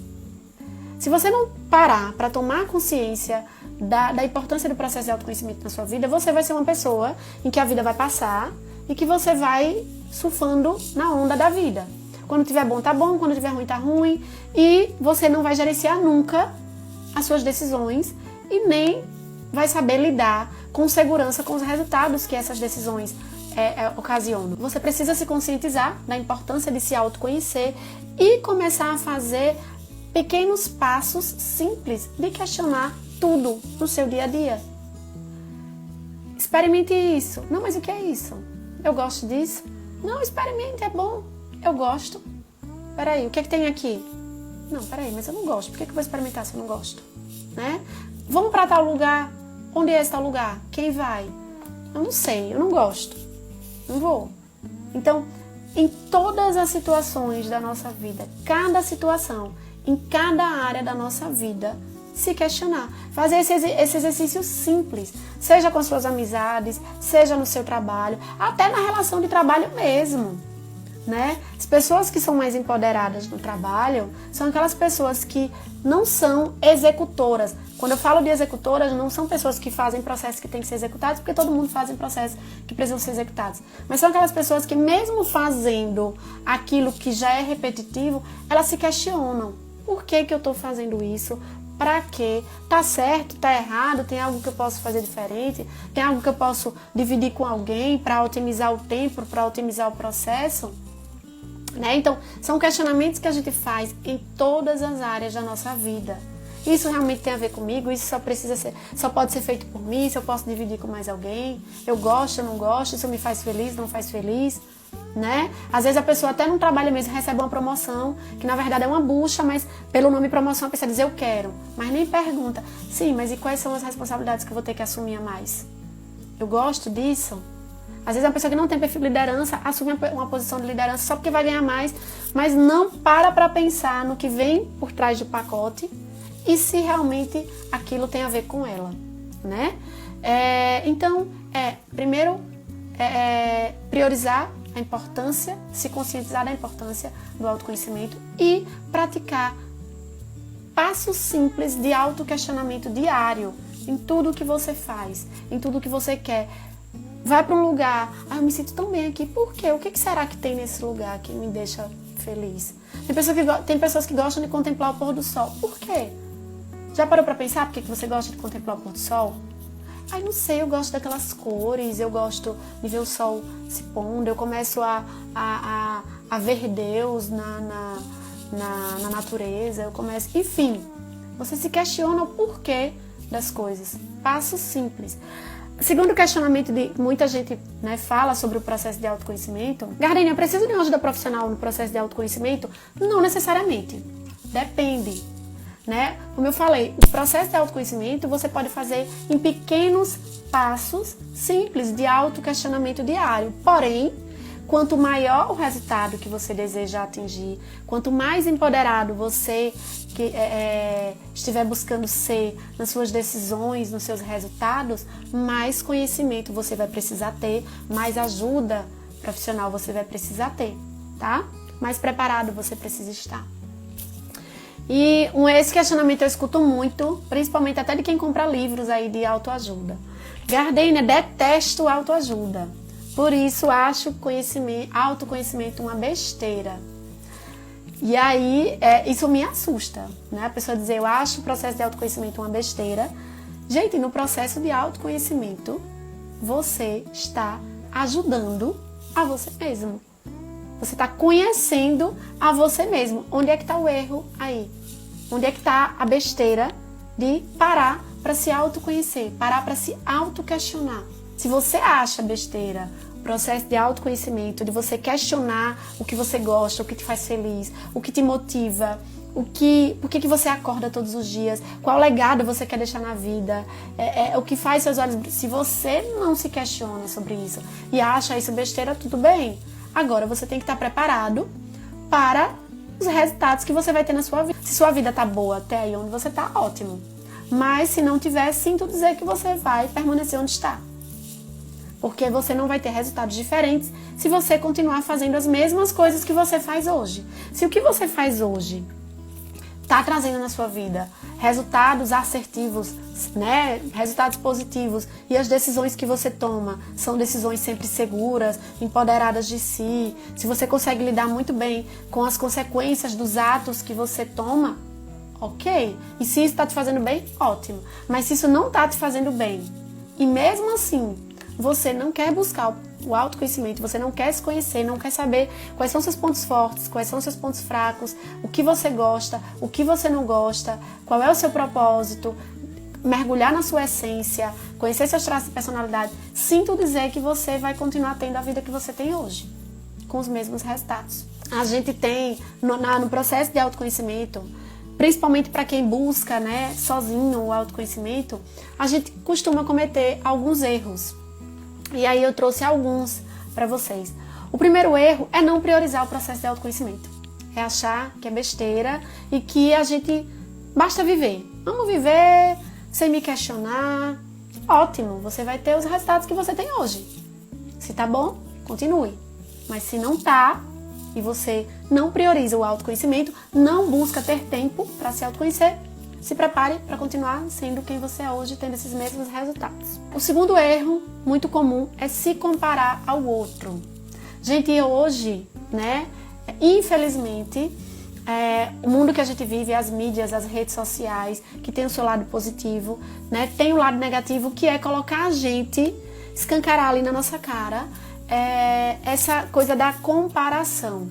[SPEAKER 1] Se você não parar para tomar consciência da importância do processo de autoconhecimento na sua vida, você vai ser uma pessoa em que a vida vai passar e que você vai surfando na onda da vida. Quando tiver bom, tá bom. Quando tiver ruim, tá ruim. E você não vai gerenciar nunca as suas decisões e nem vai saber lidar com segurança com os resultados que essas decisões ocasionam. Você precisa se conscientizar da importância de se autoconhecer e começar a fazer pequenos passos simples de questionar tudo no seu dia a dia. Experimente isso. Não, mas o que é isso? Eu gosto disso? Não, experimente, é bom. Eu gosto. Peraí, o que é que tem aqui? Não, peraí, mas eu não gosto. Por que eu vou experimentar se eu não gosto? Né? Vamos para tal lugar. Onde é esse tal lugar? Quem vai? Eu não sei, eu não gosto. Não vou. Então, em todas as situações da nossa vida, cada situação, em cada área da nossa vida, se questionar. Fazer esse exercício simples, seja com as suas amizades, seja no seu trabalho, até na relação de trabalho mesmo. Né? As pessoas que são mais empoderadas no trabalho são aquelas pessoas que não são executoras. Quando eu falo de executoras, não são pessoas que fazem processos que têm que ser executados, porque todo mundo faz processos que precisam ser executados. Mas são aquelas pessoas que, mesmo fazendo aquilo que já é repetitivo, elas se questionam. Por que eu estou fazendo isso? Pra quê? Tá certo? Tá errado? Tem algo que eu posso fazer diferente? Tem algo que eu posso dividir com alguém para otimizar o tempo, para otimizar o processo? Né? Então, são questionamentos que a gente faz em todas as áreas da nossa vida. Isso realmente tem a ver comigo? Isso só pode ser feito por mim? Se eu posso dividir com mais alguém? Eu gosto, eu não gosto? Isso me faz feliz, não faz feliz? Né? Às vezes a pessoa até no trabalho mesmo recebe uma promoção, que na verdade é uma bucha, mas pelo nome promoção a pessoa diz eu quero, mas nem pergunta, sim, mas e quais são as responsabilidades que eu vou ter que assumir a mais? Eu gosto disso? Às vezes uma pessoa que não tem perfil de liderança assume uma posição de liderança só porque vai ganhar mais, mas não para pensar no que vem por trás do pacote e se realmente aquilo tem a ver com ela, né? Então, primeiro, priorizar a importância, se conscientizar da importância do autoconhecimento e praticar passos simples de autoquestionamento diário em tudo que você faz, em tudo que você quer. Vai para um lugar, eu me sinto tão bem aqui, por quê? O que será que tem nesse lugar que me deixa feliz? Tem pessoas que gostam de contemplar o pôr do sol, por quê? Já parou para pensar por que você gosta de contemplar o pôr do sol? Ai, não sei, eu gosto daquelas cores, eu gosto de ver o sol se pondo, eu começo a ver Deus na natureza, eu começo... Enfim, você se questiona o porquê das coisas. Passos simples. Segundo o questionamento de muita gente, né, fala sobre o processo de autoconhecimento, Gardênia, precisa de uma ajuda profissional no processo de autoconhecimento? Não necessariamente. Depende. Né? Como eu falei, o processo de autoconhecimento você pode fazer em pequenos passos simples de autoquestionamento diário. Porém, quanto maior o resultado que você deseja atingir, quanto mais empoderado você estiver buscando ser nas suas decisões, nos seus resultados, mais conhecimento você vai precisar ter, mais ajuda profissional você vai precisar ter, tá? Mais preparado você precisa estar. E esse questionamento eu escuto muito, principalmente até de quem compra livros aí de autoajuda. Gardênia, detesto autoajuda. Por isso acho autoconhecimento uma besteira. E aí, isso me assusta, né? A pessoa dizer, eu acho o processo de autoconhecimento uma besteira. Gente, no processo de autoconhecimento, você está ajudando a você mesmo. Você está conhecendo a você mesmo. Onde é que está o erro aí? Onde é que está a besteira de parar para se autoconhecer, parar para se autoquestionar. Se você acha besteira o processo de autoconhecimento, de você questionar o que você gosta, o que te faz feliz, o que te motiva, por que você acorda todos os dias, qual legado você quer deixar na vida, o que faz seus olhos... Se você não se questiona sobre isso e acha isso besteira, tudo bem. Agora você tem que estar preparado para os resultados que você vai ter na sua vida. Se sua vida tá boa até aí onde você tá, ótimo. Mas se não tiver, sinto dizer que você vai permanecer onde está. Porque você não vai ter resultados diferentes se você continuar fazendo as mesmas coisas que você faz hoje. Se o que você faz hoje está trazendo na sua vida resultados assertivos, né? Resultados positivos, e as decisões que você toma são decisões sempre seguras, empoderadas de si, se você consegue lidar muito bem com as consequências dos atos que você toma, ok. E se isso está te fazendo bem, ótimo. Mas se isso não está te fazendo bem, e mesmo assim você não quer buscar o autoconhecimento, você não quer se conhecer, não quer saber quais são seus pontos fortes, quais são seus pontos fracos, o que você gosta, o que você não gosta, qual é o seu propósito, mergulhar na sua essência, conhecer seus traços de personalidade, sinto dizer que você vai continuar tendo a vida que você tem hoje, com os mesmos resultados. A gente tem, no processo de autoconhecimento, principalmente para quem busca, né, sozinho o autoconhecimento, a gente costuma cometer alguns erros. E aí eu trouxe alguns para vocês. O primeiro erro é não priorizar o processo de autoconhecimento. É achar que é besteira e que a gente basta viver. Vamos viver sem me questionar. Ótimo, você vai ter os resultados que você tem hoje. Se tá bom, continue. Mas se não tá e você não prioriza o autoconhecimento, não busca ter tempo para se autoconhecer, se prepare para continuar sendo quem você é hoje, tendo esses mesmos resultados. O segundo erro, muito comum, é se comparar ao outro. Gente, hoje, né, infelizmente, o mundo que a gente vive, as mídias, as redes sociais, que tem o seu lado positivo, né, tem o lado negativo, que é colocar a gente, escancarar ali na nossa cara, essa coisa da comparação.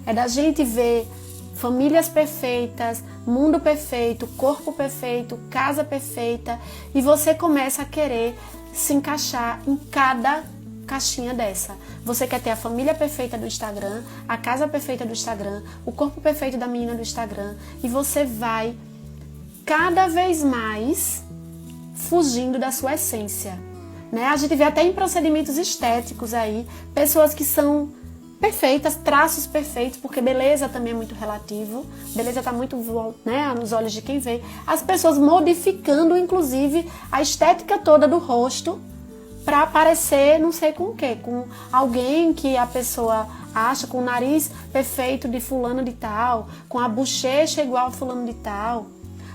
[SPEAKER 1] É da gente ver famílias perfeitas, mundo perfeito, corpo perfeito, casa perfeita, e você começa a querer se encaixar em cada caixinha dessa. Você quer ter a família perfeita do Instagram, a casa perfeita do Instagram, o corpo perfeito da menina do Instagram, e você vai cada vez mais fugindo da sua essência, né? A gente vê até em procedimentos estéticos aí, pessoas que são perfeitas, traços perfeitos, porque beleza também é muito relativo, beleza está muito, né, nos olhos de quem vê, as pessoas modificando inclusive a estética toda do rosto para parecer não sei com o que, com alguém que a pessoa acha, com o nariz perfeito de fulano de tal, com a bochecha igual a fulano de tal.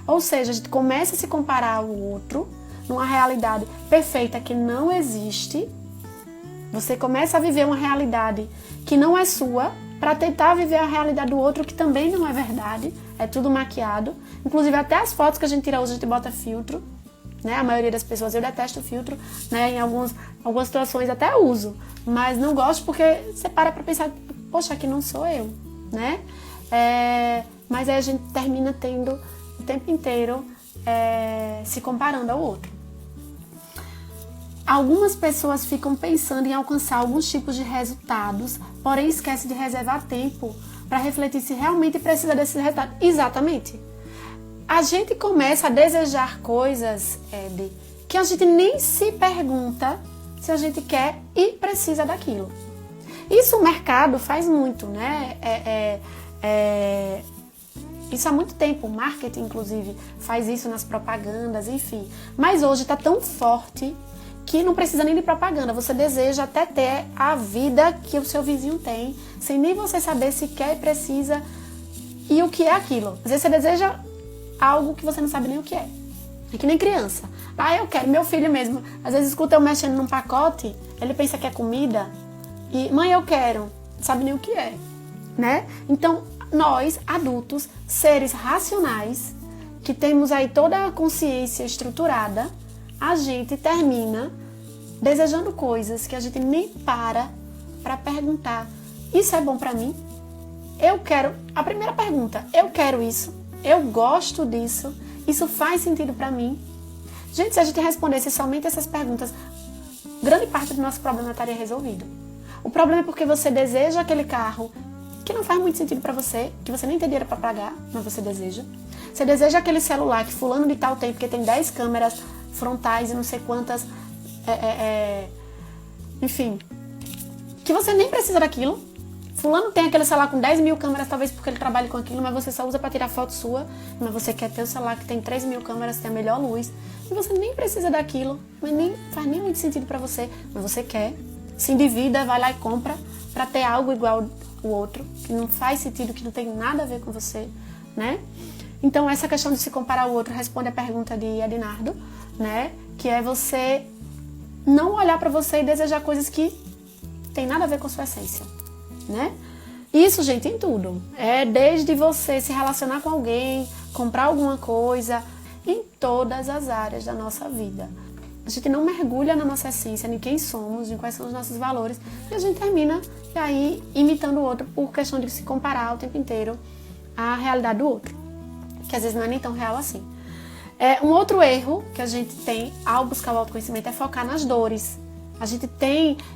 [SPEAKER 1] Ou seja, a gente começa a se comparar ao outro numa realidade perfeita que não existe. Você começa a viver uma realidade que não é sua para tentar viver a realidade do outro, que também não é verdade, é tudo maquiado. Inclusive até as fotos que a gente tira hoje a gente bota filtro, né? A maioria das pessoas, eu detesto filtro, né? Em algumas situações até uso, mas não gosto porque você para pensar, poxa, aqui não sou eu, né? Mas aí a gente termina tendo o tempo inteiro se comparando ao outro. Algumas pessoas ficam pensando em alcançar alguns tipos de resultados, porém esquecem de reservar tempo para refletir se realmente precisa desses resultados. Exatamente. A gente começa a desejar coisas, Ed, que a gente nem se pergunta se a gente quer e precisa daquilo. Isso o mercado faz muito, né? Isso há muito tempo, o marketing inclusive faz isso nas propagandas, enfim. Mas hoje está tão forte que não precisa nem de propaganda, você deseja até ter a vida que o seu vizinho tem, sem nem você saber se quer e precisa e o que é aquilo. Às vezes você deseja algo que você não sabe nem o que é. É que nem criança. Eu quero, meu filho mesmo, às vezes escuta eu mexendo num pacote, ele pensa que é comida, e mãe, eu quero, não sabe nem o que é, né? Então, nós, adultos, seres racionais, que temos aí toda a consciência estruturada, a gente termina desejando coisas que a gente nem para perguntar, isso é bom pra mim? Eu quero, a primeira pergunta, eu quero isso, eu gosto disso, Isso faz sentido para mim? Gente, se a gente respondesse somente essas perguntas, grande parte do nosso problema estaria resolvido. O problema é porque você deseja aquele carro que não faz muito sentido para você, que você nem tem dinheiro para pagar, mas você deseja. Você deseja aquele celular que fulano de tal tem, porque tem 10 câmeras frontais e não sei quantas, enfim, que você nem precisa daquilo. Fulano tem aquele celular com 10 mil câmeras, talvez porque ele trabalhe com aquilo, mas você só usa para tirar foto sua, mas você quer ter o celular que tem 3 mil câmeras, tem a melhor luz, e você nem precisa daquilo, mas nem faz nem muito sentido para você, mas você quer, se endivida, vai lá e compra para ter algo igual o outro, que não faz sentido, que não tem nada a ver com você, né? Então essa questão de se comparar ao outro responde a pergunta de Adinardo, né? Que é você não olhar para você e desejar coisas que tem nada a ver com sua essência, né? Isso, gente, em tudo. É desde você se relacionar com alguém, comprar alguma coisa, em todas as áreas da nossa vida. A gente não mergulha na nossa essência, em quem somos, em quais são os nossos valores, e a gente termina e aí imitando o outro por questão de se comparar o tempo inteiro à realidade do outro, que às vezes não é nem tão real assim. Um outro erro que a gente tem ao buscar o autoconhecimento é focar nas dores.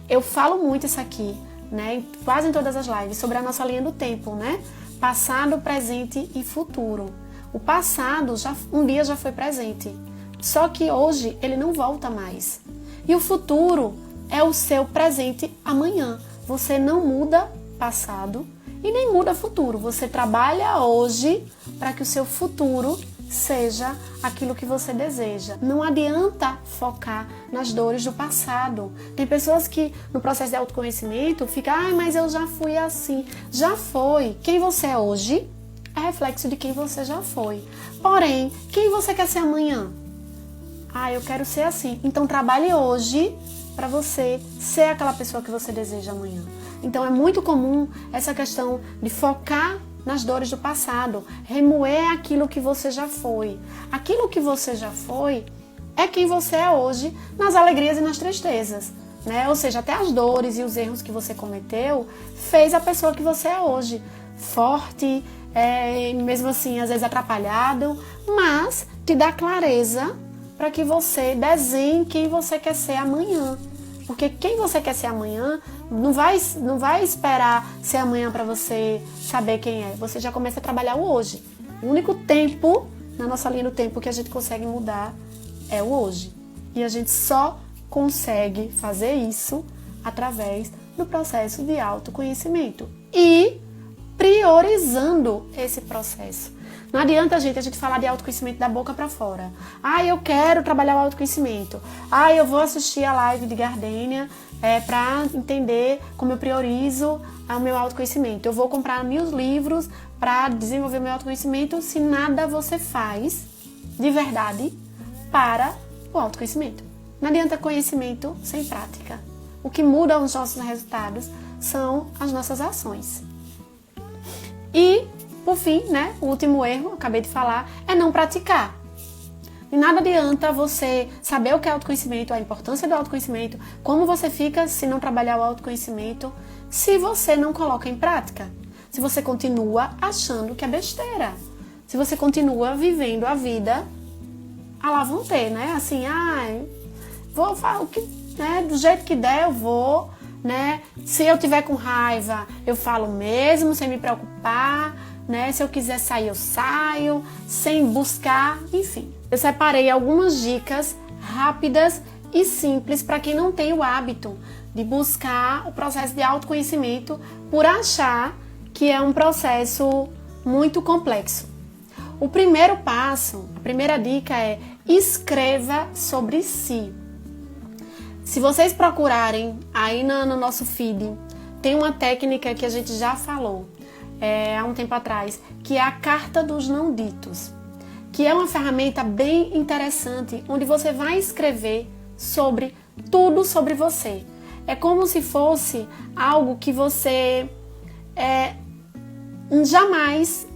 [SPEAKER 1] Eu falo muito isso aqui, né, quase em todas as lives, sobre a nossa linha do tempo, né? Passado, presente e futuro. O passado um dia já foi presente, só que hoje ele não volta mais. E o futuro é o seu presente amanhã. Você não muda passado e nem muda futuro. Você trabalha hoje para que o seu futuro seja aquilo que você deseja. Não adianta focar nas dores do passado. Tem pessoas que no processo de autoconhecimento ficam, mas eu já fui assim. Já foi. Quem você é hoje é reflexo de quem você já foi. Porém, quem você quer ser amanhã? Eu quero ser assim. Então trabalhe hoje para você ser aquela pessoa que você deseja amanhã. Então é muito comum essa questão de focar nas dores do passado, remoer aquilo que você já foi. Aquilo que você já foi é quem você é hoje, nas alegrias e nas tristezas, né? Ou seja, até as dores e os erros que você cometeu fez a pessoa que você é hoje. Forte, mesmo assim às vezes atrapalhado, mas te dá clareza para que você desenhe quem você quer ser amanhã. Porque quem você quer ser amanhã não vai esperar ser amanhã para você saber quem é. Você já começa a trabalhar o hoje. O único tempo, na nossa linha do tempo, que a gente consegue mudar é o hoje. E a gente só consegue fazer isso através do processo de autoconhecimento. E priorizando esse processo. Não adianta a gente falar de autoconhecimento da boca para fora. Eu quero trabalhar o autoconhecimento. Eu vou assistir a live de Gardênia para entender como eu priorizo o meu autoconhecimento. Eu vou comprar 1000 livros para desenvolver o meu autoconhecimento, se nada você faz de verdade para o autoconhecimento. Não adianta conhecimento sem prática. O que muda os nossos resultados são as nossas ações. E por fim, né, o último erro, acabei de falar, é não praticar. E nada adianta você saber o que é autoconhecimento, a importância do autoconhecimento, como você fica se não trabalhar o autoconhecimento, se você não coloca em prática. Se você continua achando que é besteira. Se você continua vivendo a vida à la vontade, né? Assim, vou falar o que, né, do jeito que der eu vou, né? Se eu tiver com raiva, eu falo mesmo, sem me preocupar. Né? Se eu quiser sair, eu saio, sem buscar, enfim. Eu separei algumas dicas rápidas e simples para quem não tem o hábito de buscar o processo de autoconhecimento por achar que é um processo muito complexo. O primeiro passo, a primeira dica é escreva sobre si. Se vocês procurarem aí no nosso feed, tem uma técnica que a gente já falou há um tempo atrás, que é a Carta dos Não Ditos, que é uma ferramenta bem interessante, onde você vai escrever sobre tudo sobre você. É como se fosse algo que você jamais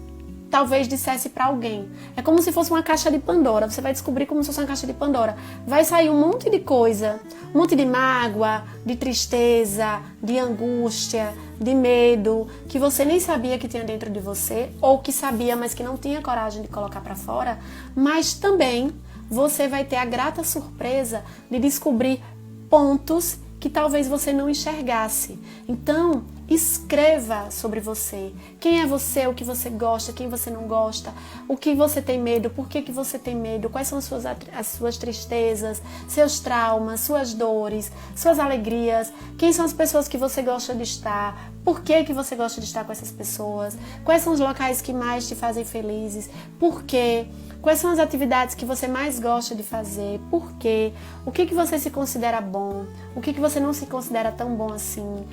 [SPEAKER 1] talvez dissesse para alguém. É como se fosse uma caixa de Pandora. Você vai descobrir como se fosse uma caixa de Pandora. Vai sair um monte de coisa, um monte de mágoa, de tristeza, de angústia, de medo, que você nem sabia que tinha dentro de você, ou que sabia, mas que não tinha coragem de colocar para fora. Mas também você vai ter a grata surpresa de descobrir pontos que talvez você não enxergasse. Então, escreva sobre você. Quem é você, o que você gosta, quem você não gosta, o que você tem medo, por que você tem medo, quais são as suas tristezas, seus traumas, suas dores, suas alegrias, quem são as pessoas que você gosta de estar, por que você gosta de estar com essas pessoas, quais são os locais que mais te fazem felizes, por quê? Quais são as atividades que você mais gosta de fazer? Por quê? O que você se considera bom? O que você não se considera tão bom assim?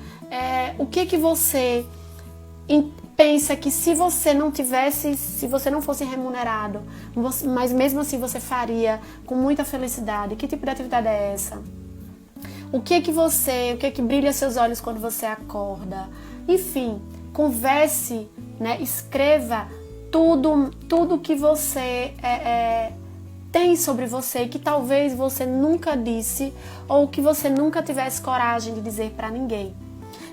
[SPEAKER 1] O que você pensa que se você não tivesse, se você não fosse remunerado, mas mesmo assim você faria com muita felicidade? Que tipo de atividade é essa? O que brilha seus olhos quando você acorda? Enfim, converse, né? Escreva tudo que você tem sobre você, que talvez você nunca disse ou que você nunca tivesse coragem de dizer para ninguém.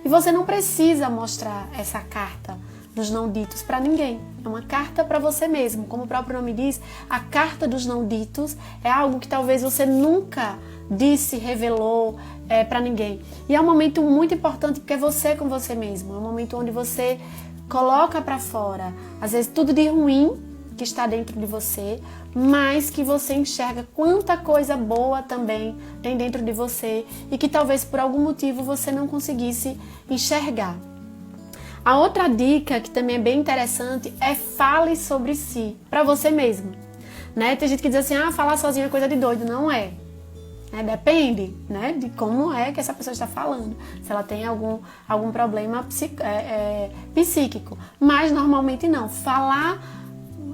[SPEAKER 1] E você não precisa mostrar essa carta dos não ditos para ninguém. É uma carta para você mesmo. Como o próprio nome diz, a carta dos não ditos é algo que talvez você nunca disse, revelou para ninguém. E é um momento muito importante porque é você com você mesmo. É um momento onde você coloca para fora, às vezes, tudo de ruim que está dentro de você, mas que você enxerga quanta coisa boa também tem dentro de você e que talvez por algum motivo você não conseguisse enxergar. A outra dica, que também é bem interessante, é fale sobre si, para você mesmo. Né? Tem gente que diz assim, falar sozinho é coisa de doido. Não é. Depende, né, de como é que essa pessoa está falando, se ela tem algum problema psíquico, mas normalmente não. Falar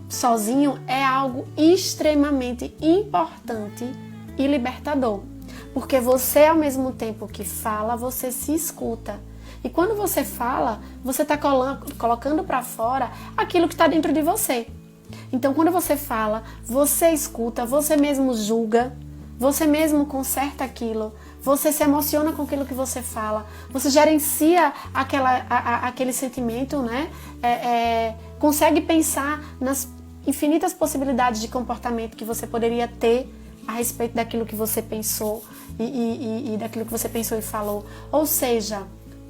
[SPEAKER 1] sozinho é algo extremamente importante e libertador, porque você, ao mesmo tempo que fala, você se escuta. E quando você fala, você está colocando para fora aquilo que está dentro de você. Então, quando você fala, você escuta, você mesmo julga, você mesmo conserta aquilo, você se emociona com aquilo que você fala, você gerencia aquele sentimento, né? Consegue pensar nas infinitas possibilidades de comportamento que você poderia ter a respeito daquilo que você pensou e daquilo que você pensou e falou. Ou seja,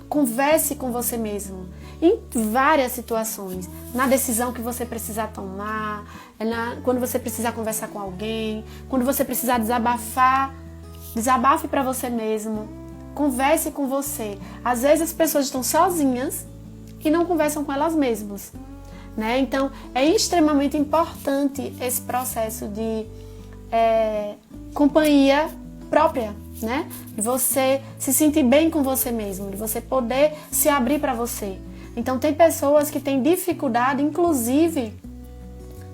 [SPEAKER 1] converse com você mesmo em várias situações, na decisão que você precisar tomar, quando você precisar conversar com alguém, quando você precisar desabafar, desabafe para você mesmo, converse com você. Às vezes as pessoas estão sozinhas e não conversam com elas mesmas, né? Então é extremamente importante esse processo de companhia própria, né? De você se sentir bem com você mesmo, de você poder se abrir para você. Então tem pessoas que têm dificuldade, inclusive,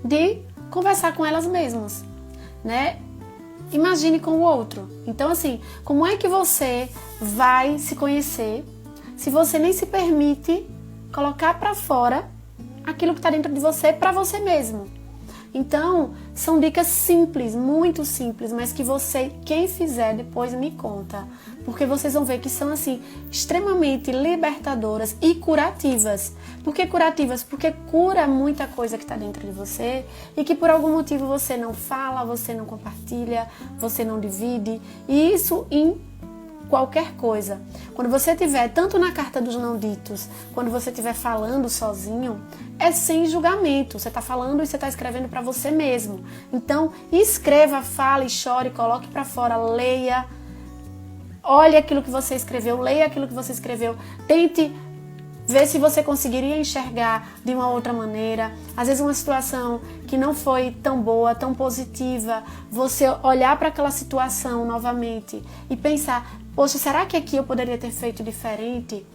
[SPEAKER 1] de conversar com elas mesmas, né? Imagine com o outro. Então, assim, como é que você vai se conhecer se você nem se permite colocar para fora aquilo que está dentro de você para você mesmo? Então, são dicas simples, muito simples, mas que você, quem fizer, depois me conta. Porque vocês vão ver que são, assim, extremamente libertadoras e curativas. Por que curativas? Porque cura muita coisa que está dentro de você e que por algum motivo você não fala, você não compartilha, você não divide. E isso em qualquer coisa. Quando você estiver, tanto na carta dos não ditos, quando você estiver falando sozinho, é sem julgamento. Você está falando e você está escrevendo para você mesmo. Então, escreva, fale, chore, coloque para fora, leia, olhe aquilo que você escreveu, leia aquilo que você escreveu, tente ver se você conseguiria enxergar de uma outra maneira. Às vezes uma situação que não foi tão boa, tão positiva, você olhar para aquela situação novamente e pensar, poxa, será que aqui eu poderia ter feito diferente?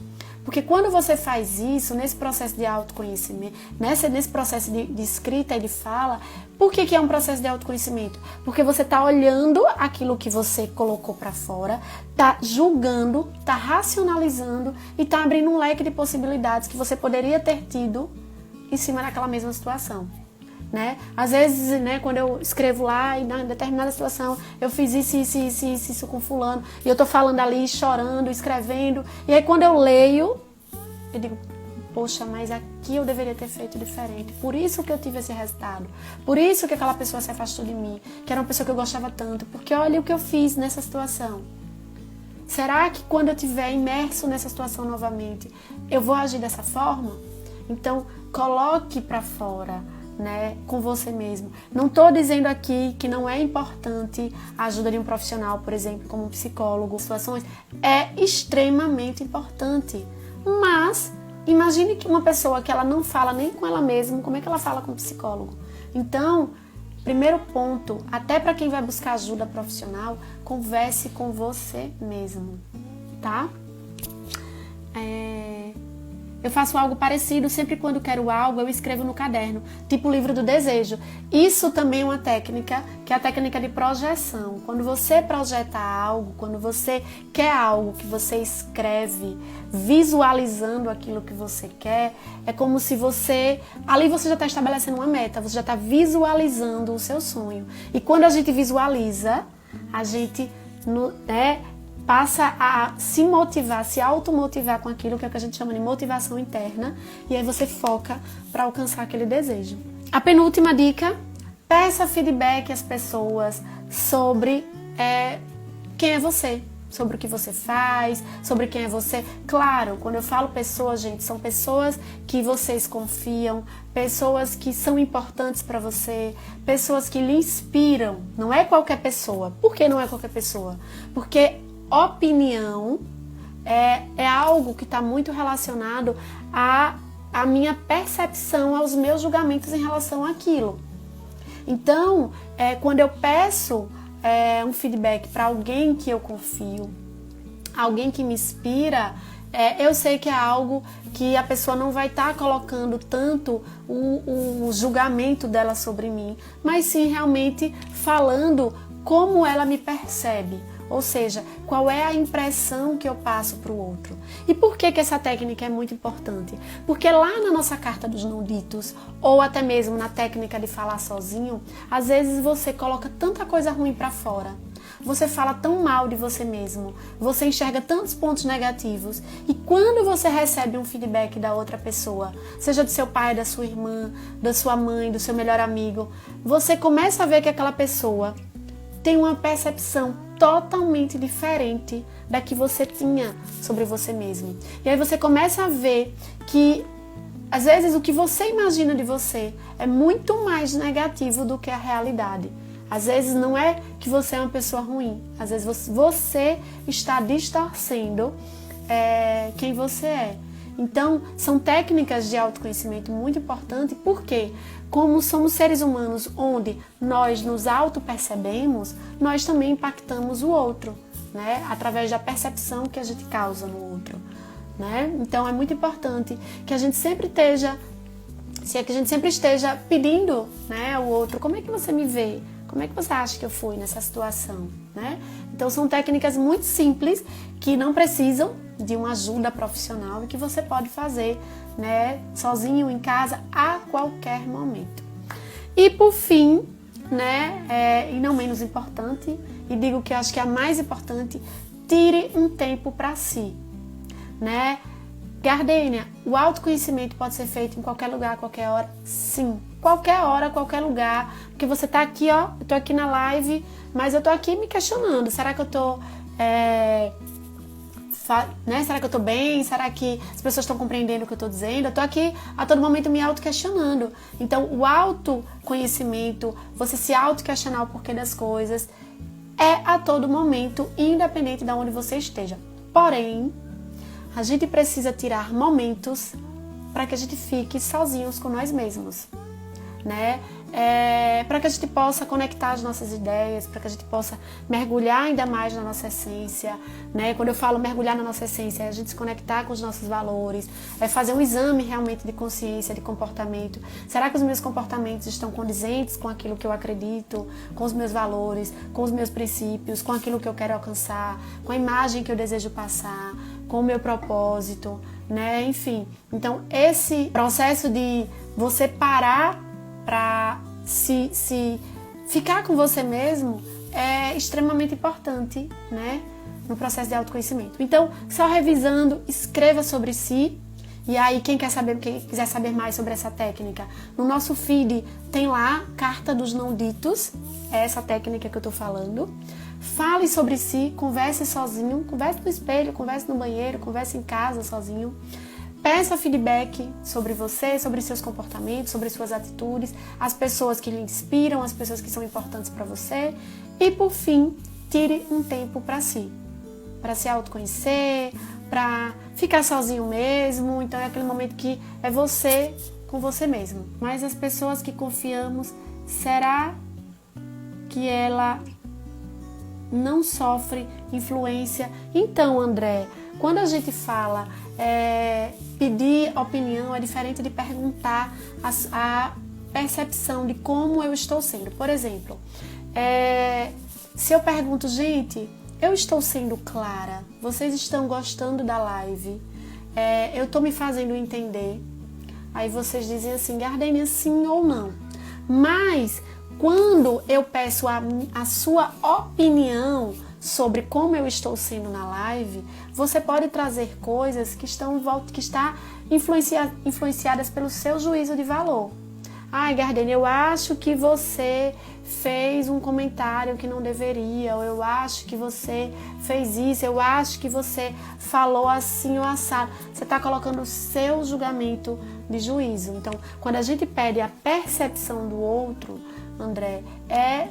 [SPEAKER 1] Porque quando você faz isso, nesse processo de autoconhecimento, nesse processo de escrita e de fala, por que é um processo de autoconhecimento? Porque você está olhando aquilo que você colocou para fora, está julgando, está racionalizando e está abrindo um leque de possibilidades que você poderia ter tido em cima daquela mesma situação. Né? Às vezes, né, quando eu escrevo lá e em determinada situação eu fiz isso com fulano e eu tô falando ali, chorando, escrevendo, e aí quando eu leio, eu digo, poxa, mas aqui eu deveria ter feito diferente, por isso que eu tive esse resultado, por isso que aquela pessoa se afastou de mim, que era uma pessoa que eu gostava tanto, porque olha o que eu fiz nessa situação. Será que quando eu estiver imerso nessa situação novamente, eu vou agir dessa forma? Então, coloque pra fora, né, com você mesmo. Não estou dizendo aqui que não é importante a ajuda de um profissional, por exemplo, como um psicólogo, situações, é extremamente importante. Mas imagine que uma pessoa que ela não fala nem com ela mesma, como é que ela fala com um psicólogo? Então, primeiro ponto, até para quem vai buscar ajuda profissional, converse com você mesmo, tá? Eu faço algo parecido, sempre quando quero algo, eu escrevo no caderno, tipo o livro do desejo. Isso também é uma técnica, que é a técnica de projeção. Quando você projeta algo, quando você quer algo que você escreve, visualizando aquilo que você quer, é como se você... Ali você já está estabelecendo uma meta, você já está visualizando o seu sonho. E quando a gente visualiza, a gente... passa a se motivar, se automotivar com aquilo que é o que a gente chama de motivação interna, e aí você foca para alcançar aquele desejo. A penúltima dica, peça feedback às pessoas sobre quem é você, sobre o que você faz, sobre quem é você. Claro, quando eu falo pessoas, gente, são pessoas que vocês confiam, pessoas que são importantes para você, pessoas que lhe inspiram. Não é qualquer pessoa. Por que não é qualquer pessoa? Porque opinião é algo que está muito relacionado à minha percepção, aos meus julgamentos em relação àquilo. Então, quando eu peço um feedback para alguém que eu confio, alguém que me inspira, eu sei que é algo que a pessoa não vai estar colocando tanto o julgamento dela sobre mim, mas sim realmente falando como ela me percebe. Ou seja, qual é a impressão que eu passo para o outro. E por que essa técnica é muito importante? Porque lá na nossa carta dos não ditos, ou até mesmo na técnica de falar sozinho, às vezes você coloca tanta coisa ruim para fora. Você fala tão mal de você mesmo, você enxerga tantos pontos negativos, e quando você recebe um feedback da outra pessoa, seja do seu pai, da sua irmã, da sua mãe, do seu melhor amigo, você começa a ver que aquela pessoa tem uma percepção totalmente diferente da que você tinha sobre você mesmo. E aí você começa a ver que, às vezes, o que você imagina de você é muito mais negativo do que a realidade. Às vezes não é que você é uma pessoa ruim, às vezes você está distorcendo quem você é. Então, são técnicas de autoconhecimento muito importantes, porque como somos seres humanos onde nós nos auto-percebemos, nós também impactamos o outro, né? Através da percepção que a gente causa no outro, né? Então, é muito importante que a gente sempre esteja pedindo, né, ao outro, como é que você me vê? Como é que você acha que eu fui nessa situação, né? Então, são técnicas muito simples que não precisam de uma ajuda profissional e que você pode fazer, né, sozinho em casa a qualquer momento. E por fim, né, e não menos importante, e digo que eu acho que é a mais importante, tire um tempo para si, né? Gardênia, o autoconhecimento pode ser feito em qualquer lugar, a qualquer hora? Sim, qualquer hora, qualquer lugar, porque você tá aqui, ó, eu tô aqui na live, mas eu tô aqui me questionando, será que eu tô... Será que eu tô bem? Será que as pessoas estão compreendendo o que eu tô dizendo? Eu tô aqui a todo momento me auto-questionando. Então, o autoconhecimento, você se auto-questionar o porquê das coisas, é a todo momento, independente de onde você esteja. Porém, a gente precisa tirar momentos para que a gente fique sozinhos com nós mesmos, né? Para que a gente possa conectar as nossas ideias, para que a gente possa mergulhar ainda mais na nossa essência, né? Quando eu falo mergulhar na nossa essência, é a gente se conectar com os nossos valores, é fazer um exame realmente de consciência, de comportamento. Será que os meus comportamentos estão condizentes com aquilo que eu acredito, com os meus valores, com os meus princípios, com aquilo que eu quero alcançar, com a imagem que eu desejo passar, com o meu propósito, né? Enfim, então esse processo de você parar para se ficar com você mesmo é extremamente importante, né, no processo de autoconhecimento. Então, só revisando, escreva sobre si. E aí, quem quiser saber mais sobre essa técnica, no nosso feed tem lá Carta dos Não Ditos, é essa técnica que eu tô falando. Fale sobre si, converse sozinho, converse no espelho, converse no banheiro, converse em casa sozinho. Peça feedback sobre você, sobre seus comportamentos, sobre suas atitudes, as pessoas que lhe inspiram, as pessoas que são importantes para você. E, por fim, tire um tempo para si, para se autoconhecer, para ficar sozinho mesmo. Então é aquele momento que é você com você mesmo. Mas as pessoas que confiamos, será que ela não sofre influência? Então, André, quando a gente fala pedir opinião, é diferente de perguntar a percepção de como eu estou sendo. Por exemplo, se eu pergunto, gente, eu estou sendo clara? Vocês estão gostando da live? Eu estou me fazendo entender? Aí vocês dizem assim, Gardênia, sim ou não. Mas, quando eu peço a sua opinião sobre como eu estou sendo na live, você pode trazer coisas que estão influenciadas pelo seu juízo de valor. Ai, Gardênia, eu acho que você fez um comentário que não deveria, ou eu acho que você fez isso, eu acho que você falou assim ou assado. Você está colocando o seu julgamento de juízo. Então, quando a gente pede a percepção do outro, André, é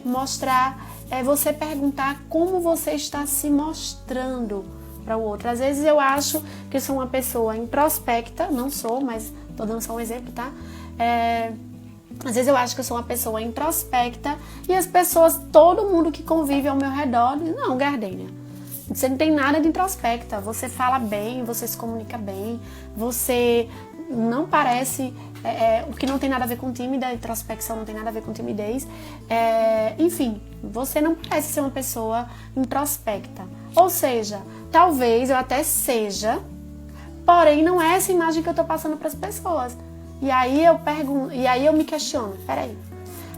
[SPEAKER 1] você perguntar como você está se mostrando para o outro. Às vezes eu acho que eu sou uma pessoa introspecta, não sou, mas estou dando só um exemplo, tá? Às vezes eu acho que eu sou uma pessoa introspecta e as pessoas, todo mundo que convive ao meu redor, diz, não, Gardênia, você não tem nada de introspecta, você fala bem, você se comunica bem, você não parece, o que não tem nada a ver com tímida, introspecção não tem nada a ver com timidez, enfim, você não parece ser uma pessoa introspecta. Ou seja, talvez eu até seja, porém não é essa imagem que eu estou passando para as pessoas. E aí eu pergunto, e aí eu me questiono, peraí,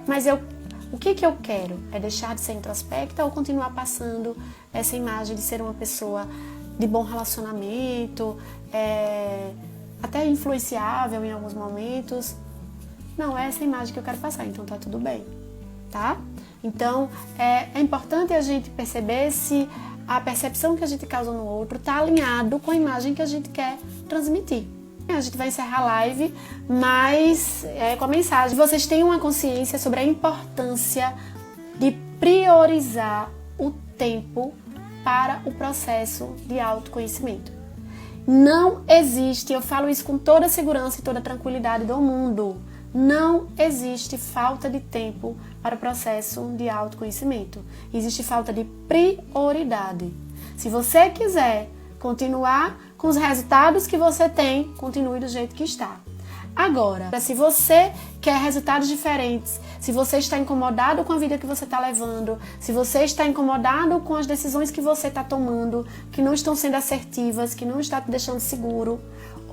[SPEAKER 1] mas o que eu quero? É deixar de ser introspecta ou continuar passando essa imagem de ser uma pessoa de bom relacionamento, até influenciável em alguns momentos? Não, é essa imagem que eu quero passar, então tá tudo bem, tá? Então, é importante a gente perceber se a percepção que a gente causa no outro tá alinhado com a imagem que a gente quer transmitir. A gente vai encerrar a live, mas com a mensagem. Vocês tenham uma consciência sobre a importância de priorizar o tempo para o processo de autoconhecimento. Não existe, eu falo isso com toda a segurança e toda a tranquilidade do mundo, não existe falta de tempo para o processo de autoconhecimento. Existe falta de prioridade. Se você quiser continuar com os resultados que você tem, continue do jeito que está. Agora, se você quer resultados diferentes, se você está incomodado com a vida que você está levando, se você está incomodado com as decisões que você está tomando, que não estão sendo assertivas, que não está te deixando seguro,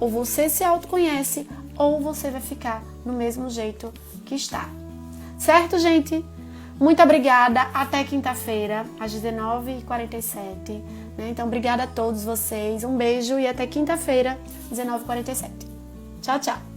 [SPEAKER 1] ou você se autoconhece, ou você vai ficar no mesmo jeito que está. Certo, gente? Muito obrigada. Até quinta-feira, às 19h47. Então, obrigada a todos vocês. Um beijo e até quinta-feira, 19h47. Tchau, tchau.